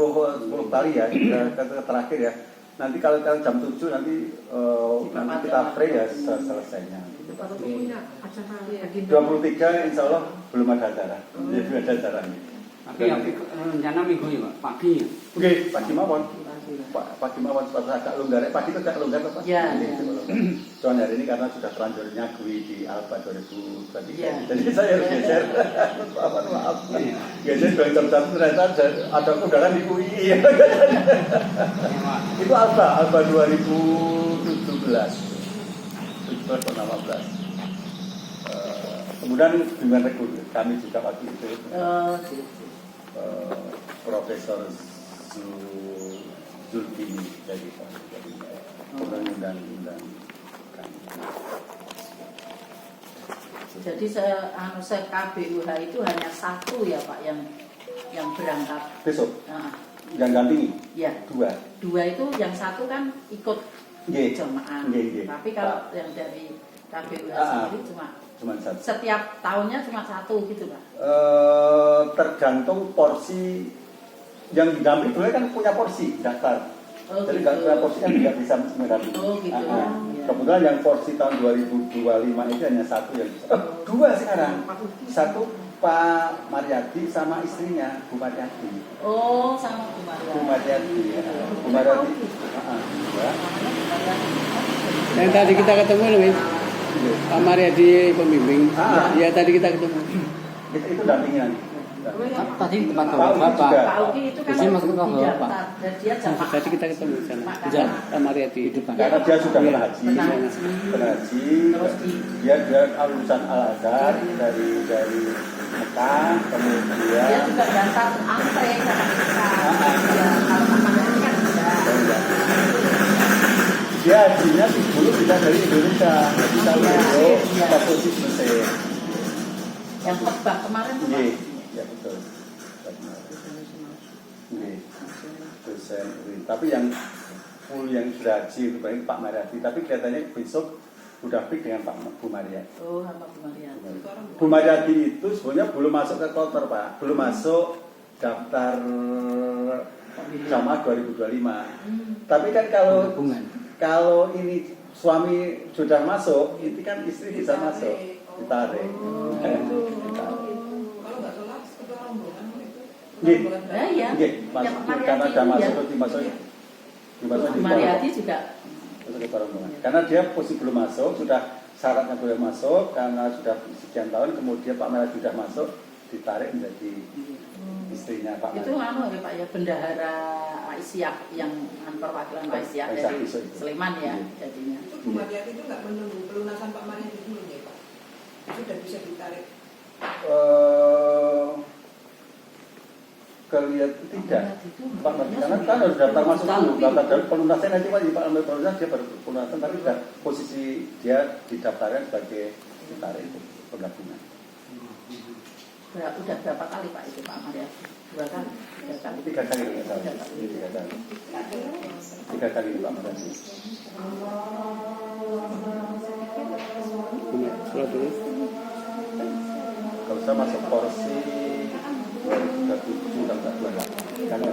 kali ya, kata terakhir ya. Nanti kalau jam 7 nanti kita free ya selesainya. Pak Toto punya acara agenda. 23 insya Allah belum ada acara. Jadi belum ada acaranya. Tapi yang rencana minggu ini Pak, pagi. Oke, pagi mawon. Pagi mawon supaya agak longgar. Pagi itu agak longgar Pak. Iya. Cuman hari ini karena sudah terlanjur nyagui di Alba 2023. Iya. Jadi saya harus geser. Maaf. Geser dari jam-jam ternyata ada kendaraan di UI. Itu Alba 2017. 2018. Kemudian dengan reguler kami juga waktu itu Profesor Zulkifli dari undang-undang kami. Jadi KBUH itu hanya satu ya Pak yang berangkat. Besok Nah, yang ganti ya. 2. Dua itu yang satu kan ikut Nggih. jemaah. Nggih. Tapi kalau yang dari KBUH sendiri cuma satu. setiap tahunnya cuma satu gitu Pak. Tergantung porsi yang didampingi boleh kan punya porsi daftar. Oh, Jadi gitu. nggak punya porsi kan tidak bisa mendampingi. Oh, gitu. Iya. Kebetulan yang porsi tahun 2025 itu hanya satu yang bisa. Dua sekarang. Satu Pak Mariadi sama istrinya Bu Mariadi. Oh, sama Bu Mariadi. Bu Mariadi. Bu Mariadi. Ya. Yang tadi kita ketemu loh, Win. Pak Mariadi pembimbing. Ah. Ya tadi kita ketemu. Itu dampingan. Tadi tempat Pak bapak. Uki juga. Pak Uki itu kan Di sini masuk ke di Bapak. daftar, dan dia jamaah. Jadi kita ketemu di sana. Pak Bisa Mariati. Karena dia sudah pernah haji, Pernah pernah haji, Terus di dia lulusan Al Azhar dari Mekah, kemudian dia juga daftar antre sama kita. Ya, kalau namanya ini kan tidak. dia hajinya dulu bisa dari Indonesia, bisa dulu Iya. ke posisi Mesir. Yang khotbah kemarin tuh Pak. Iya, ya betul. Iya, dosen. Tapi yang full yang sudah haji itu paling Pak Mariati. Tapi kelihatannya besok udah fix dengan Pak Bu Mariati. Oh, sama Bu Maria. Bu Mariati itu sebenarnya belum masuk ke kloter Pak, belum masuk daftar jamaah 2025. Tapi kan kalau ini suami sudah masuk, itu kan istri bisa masuk, ditarik. Kalau nggak salah ketua rombongan itu. Nggih. Ya, iya. Nggih, Yang masuk Mariati karena sudah itu masuk ya. atau dimasuk Bu Mariati juga. masuk ke rombongan. Karena dia posisi belum masuk, sudah syaratnya belum masuk, karena sudah sekian tahun, kemudian Pak Mariati sudah masuk, ditarik menjadi istrinya Pak Itu Mariati. anu ya Pak ya, bendahara Aisyah yang perwakilan Aisyah Aisyah dari besok itu. Sleman ya Iya. jadinya. Itu Bu Mariati itu nggak menunggu pelunasan Pak Mariati dulu ya Pak. Sudah bisa ditarik. Kelihat tidak Pak Mariati, karena kan harus daftar masuk dulu, daftar dulu pelunasan nanti wajib Pak ambil pelunasan dia baru pelunasan, tapi sudah posisi dia didaftarkan sebagai ditarik itu penggabungan. Udah berapa kali Pak itu Pak Mariati? 2 kali, 3 kali. 3 kali nggak salah. 3 kali Pak Mariati. Kalau dulu Kalau saya masuk porsi 2027 dan 28 karena